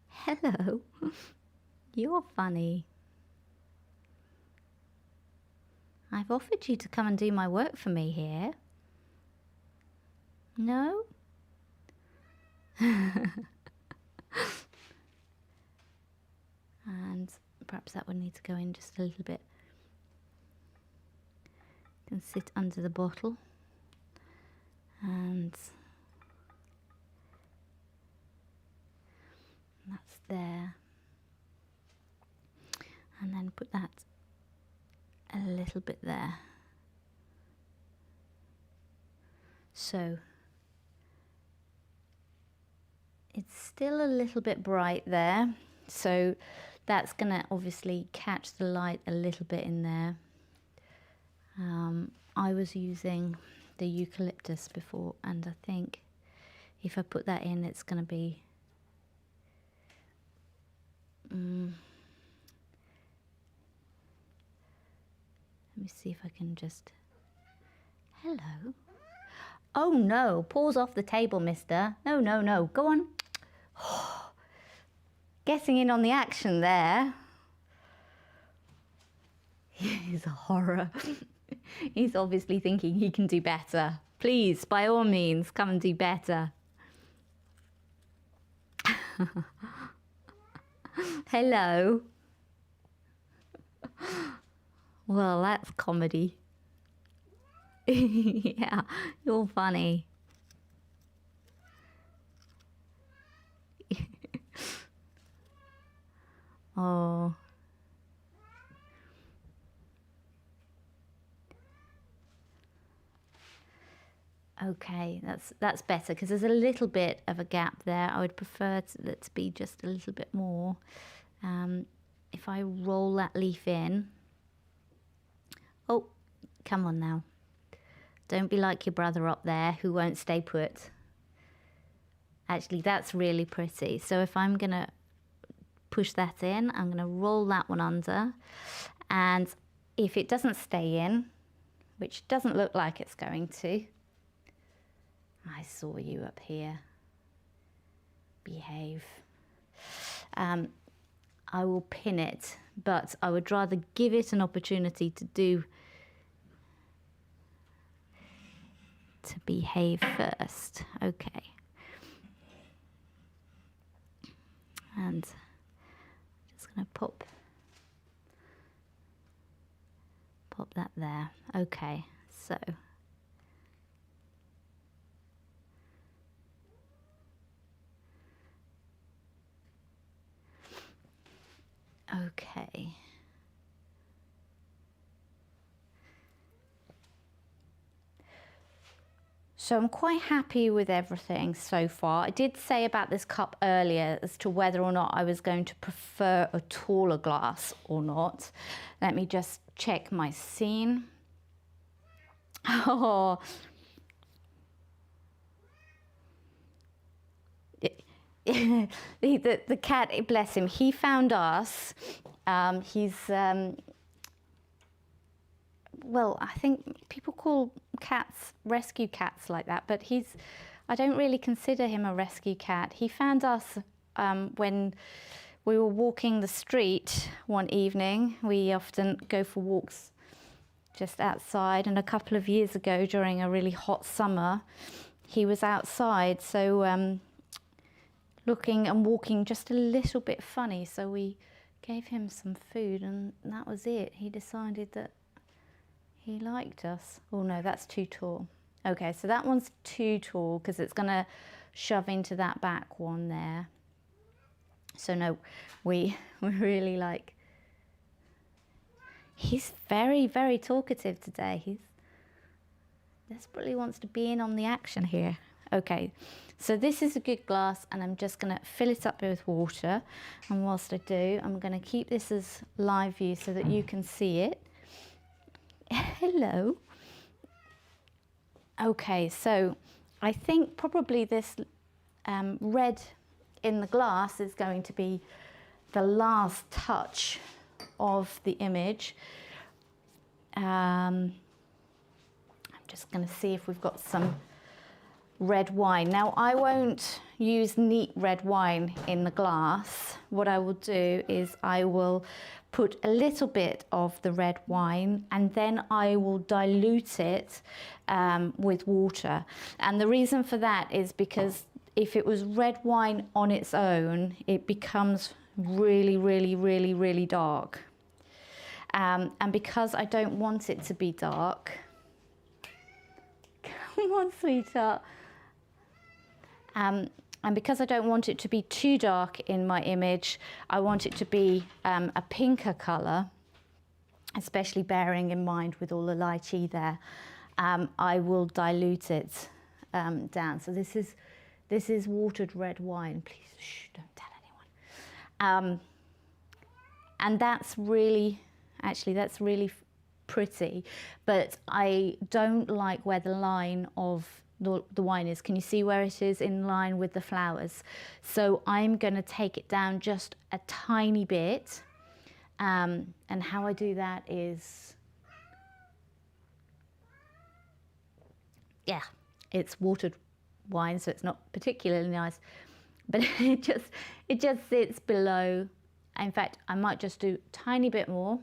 hello, you're funny. I've offered you to come and do my work for me here. No? perhaps that would need to go in just a little bit. Can sit under the bottle, and that's there. And then put that a little bit there. So it's still a little bit bright there, so that's going to obviously catch the light a little bit in there. I was using the eucalyptus before, and I think if I put that in, it's going to be let me see if I can just... Hello. Oh no, paws off the table, mister. No, no, no, go on. Getting in on the action there. He's a horror. He's obviously thinking he can do better. Please, by all means, come and do better. Hello. Well, that's comedy. Yeah, you're funny. Oh. Okay, that's better, because there's a little bit of a gap there. I would prefer it to be just a little bit more. If I roll that leaf in. Oh, come on now. Don't be like your brother up there who won't stay put. Actually, that's really pretty. So if I'm going to push that in, I'm going to roll that one under. And if it doesn't stay in, which doesn't look like it's going to, I saw you up here. Behave. I will pin it, but I would rather give it an opportunity to behave first. Okay. And I'm just going to pop that there. Okay, so okay. So I'm quite happy with everything so far. I did say about this cup earlier as to whether or not I was going to prefer a taller glass or not. Let me just check my scene. Oh. The cat, bless him, he found us. Well, I think people call cats rescue cats like that, but I don't really consider him a rescue cat. He found us when we were walking the street one evening. We often go for walks just outside, and a couple of years ago during a really hot summer, he was outside, so looking and walking just a little bit funny, so we gave him some food, and that was it. He decided that he liked us. Oh no, that's too tall. Okay, so that one's too tall because it's going to shove into that back one there. So no, we really like... He's very, very talkative today. He desperately wants to be in on the action here. Okay, so this is a good glass, and I'm just going to fill it up with water. And whilst I do, I'm going to keep this as live view so that you can see it. Hello. Okay, so I think probably this red in the glass is going to be the last touch of the image. I'm just going to see if we've got some red wine. Now, I won't use neat red wine in the glass. What I will do is I will put a little bit of the red wine, and then I will dilute it with water. And the reason for that is because if it was red wine on its own, it becomes really, really, really, really dark. And because I don't want it to be dark, come on, sweetheart. And because I don't want it to be too dark in my image, I want it to be a pinker colour, especially bearing in mind with all the lychee there. I will dilute it down. So this is watered red wine. Please, shh, don't tell anyone. And that's really, actually, that's really pretty, but I don't like where the line of the wine is. Can you see where it is in line with the flowers? So I'm going to take it down just a tiny bit. And how I do that is, yeah, it's watered wine, so it's not particularly nice, but it just sits below. In fact, I might just do a tiny bit more,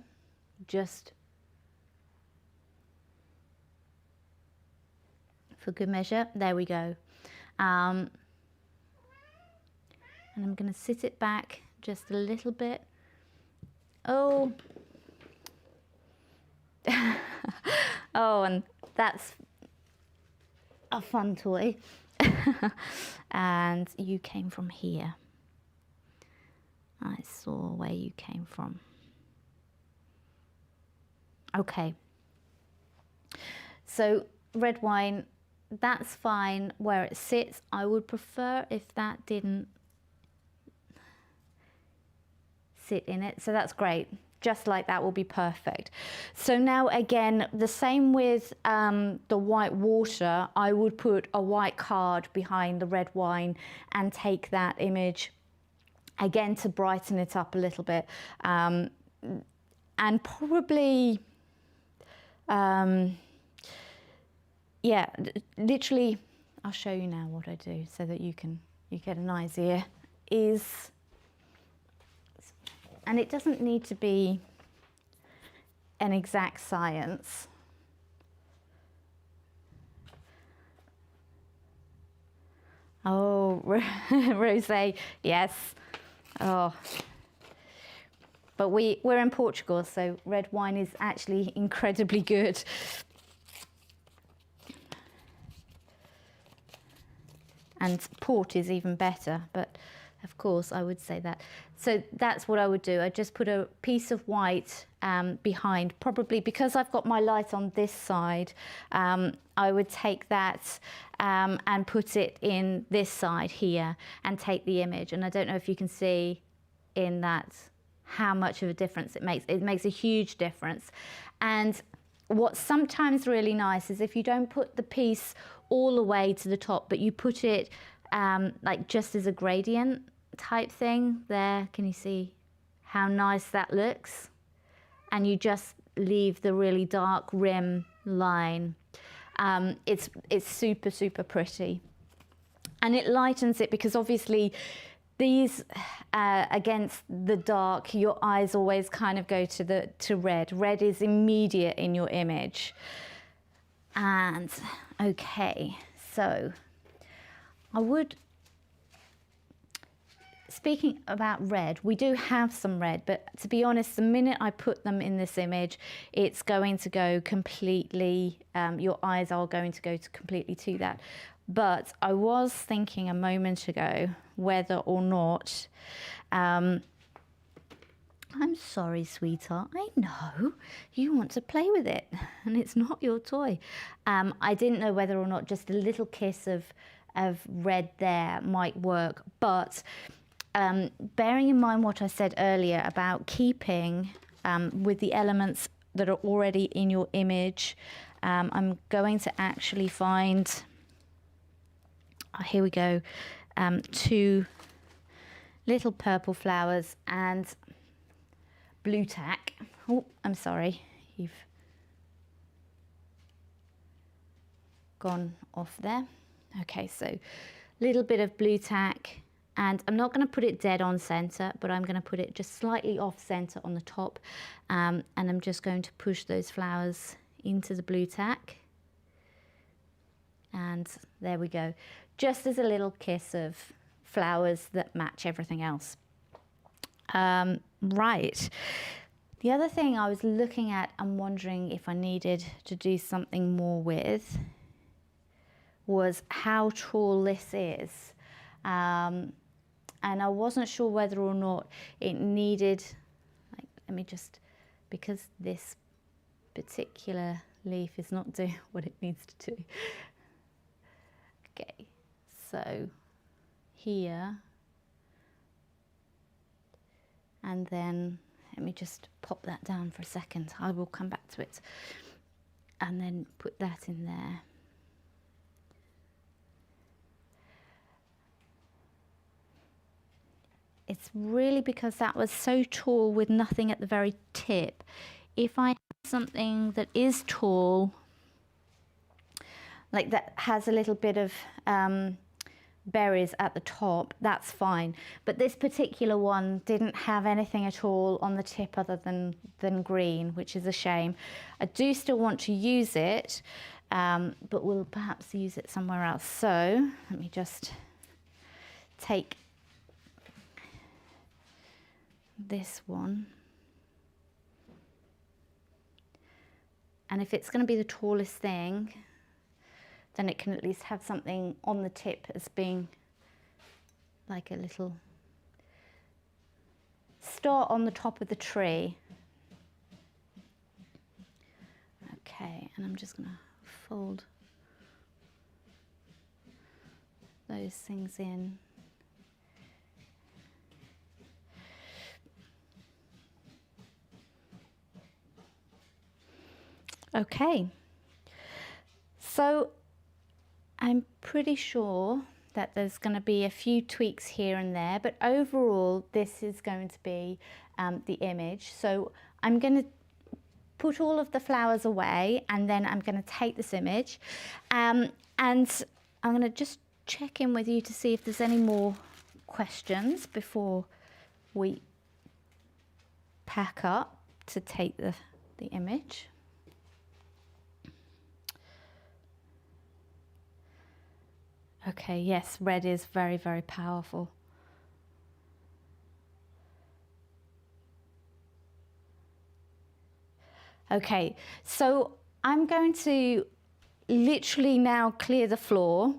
just for good measure. There we go. And I'm going to sit it back just a little bit. Oh, oh, and that's a fun toy. And you came from here. I saw where you came from. Okay. So red wine, that's fine where it sits. I would prefer if that didn't sit in it. So that's great. Just like that will be perfect. So now again, the same with the white water. I would put a white card behind the red wine and take that image again to brighten it up a little bit. And probably, yeah, literally, I'll show you now what I do so that you get an idea. And it doesn't need to be an exact science. Oh, rosé, yes. Oh, but we're in Portugal, so red wine is actually incredibly good. And port is even better, but of course I would say that. So that's what I would do. I just put a piece of white behind, probably because I've got my light on this side. I would take that and put it in this side here and take the image. And I don't know if you can see in that how much of a difference it makes. It makes a huge difference. And what's sometimes really nice is if you don't put the piece all the way to the top, but you put it like just as a gradient type thing there. Can you see how nice that looks? And you just leave the really dark rim line. It's super, super pretty. And it lightens it because obviously these against the dark, your eyes always kind of go to red. Red is immediate in your image. And okay, so I would, speaking about red, we do have some red, but to be honest, the minute I put them in this image, it's going to go completely, your eyes are going to go completely to that. But I was thinking a moment ago whether or not, I'm sorry, sweetheart, I know you want to play with it and it's not your toy. I didn't know whether or not just a little kiss of red there might work, but bearing in mind what I said earlier about keeping with the elements that are already in your image, I'm going to actually find, here we go, 2 little purple flowers and blue tack. Oh, I'm sorry, you've gone off there. Okay, so little bit of blue tack, and I'm not going to put it dead on center, but I'm going to put it just slightly off center on the top, and I'm just going to push those flowers into the blue tack. And there we go, just as a little kiss of flowers that match everything else. Right. The other thing I was looking at and wondering if I needed to do something more with was how tall this is. And I wasn't sure whether or not it needed, like, let me just, because this particular leaf is not doing what it needs to do. Okay, so here, and then let me just pop that down for a second. I will come back to it. And then put that in there. It's really because that was so tall with nothing at the very tip. If I have something that is tall, like that has a little bit of berries at the top, that's fine. But this particular one didn't have anything at all on the tip other than green, which is a shame. I do still want to use it, but we'll perhaps use it somewhere else. So let me just take this one. And if it's going to be the tallest thing, then it can at least have something on the tip as being like a little star on the top of the tree. Okay, and I'm just going to fold those things in. Okay, so I'm pretty sure that there's going to be a few tweaks here and there, but overall this is going to be the image. So I'm going to put all of the flowers away, and then I'm going to take this image, and I'm going to just check in with you to see if there's any more questions before we pack up to take the image. Okay, yes, red is very, very powerful. Okay, so I'm going to literally now clear the floor,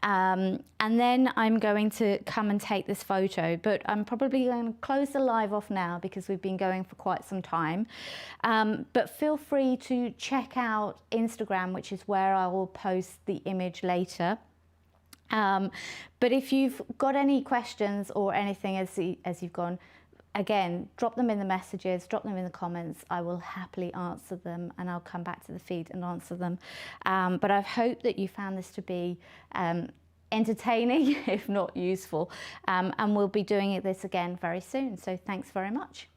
and then I'm going to come and take this photo, but I'm probably going to close the live off now because we've been going for quite some time. But feel free to check out Instagram, which is where I will post the image later. But if you've got any questions or anything as you've gone, again, drop them in the messages, drop them in the comments. I will happily answer them, and I'll come back to the feed and answer them. But I hope that you found this to be entertaining, if not useful. And we'll be doing this again very soon. So thanks very much.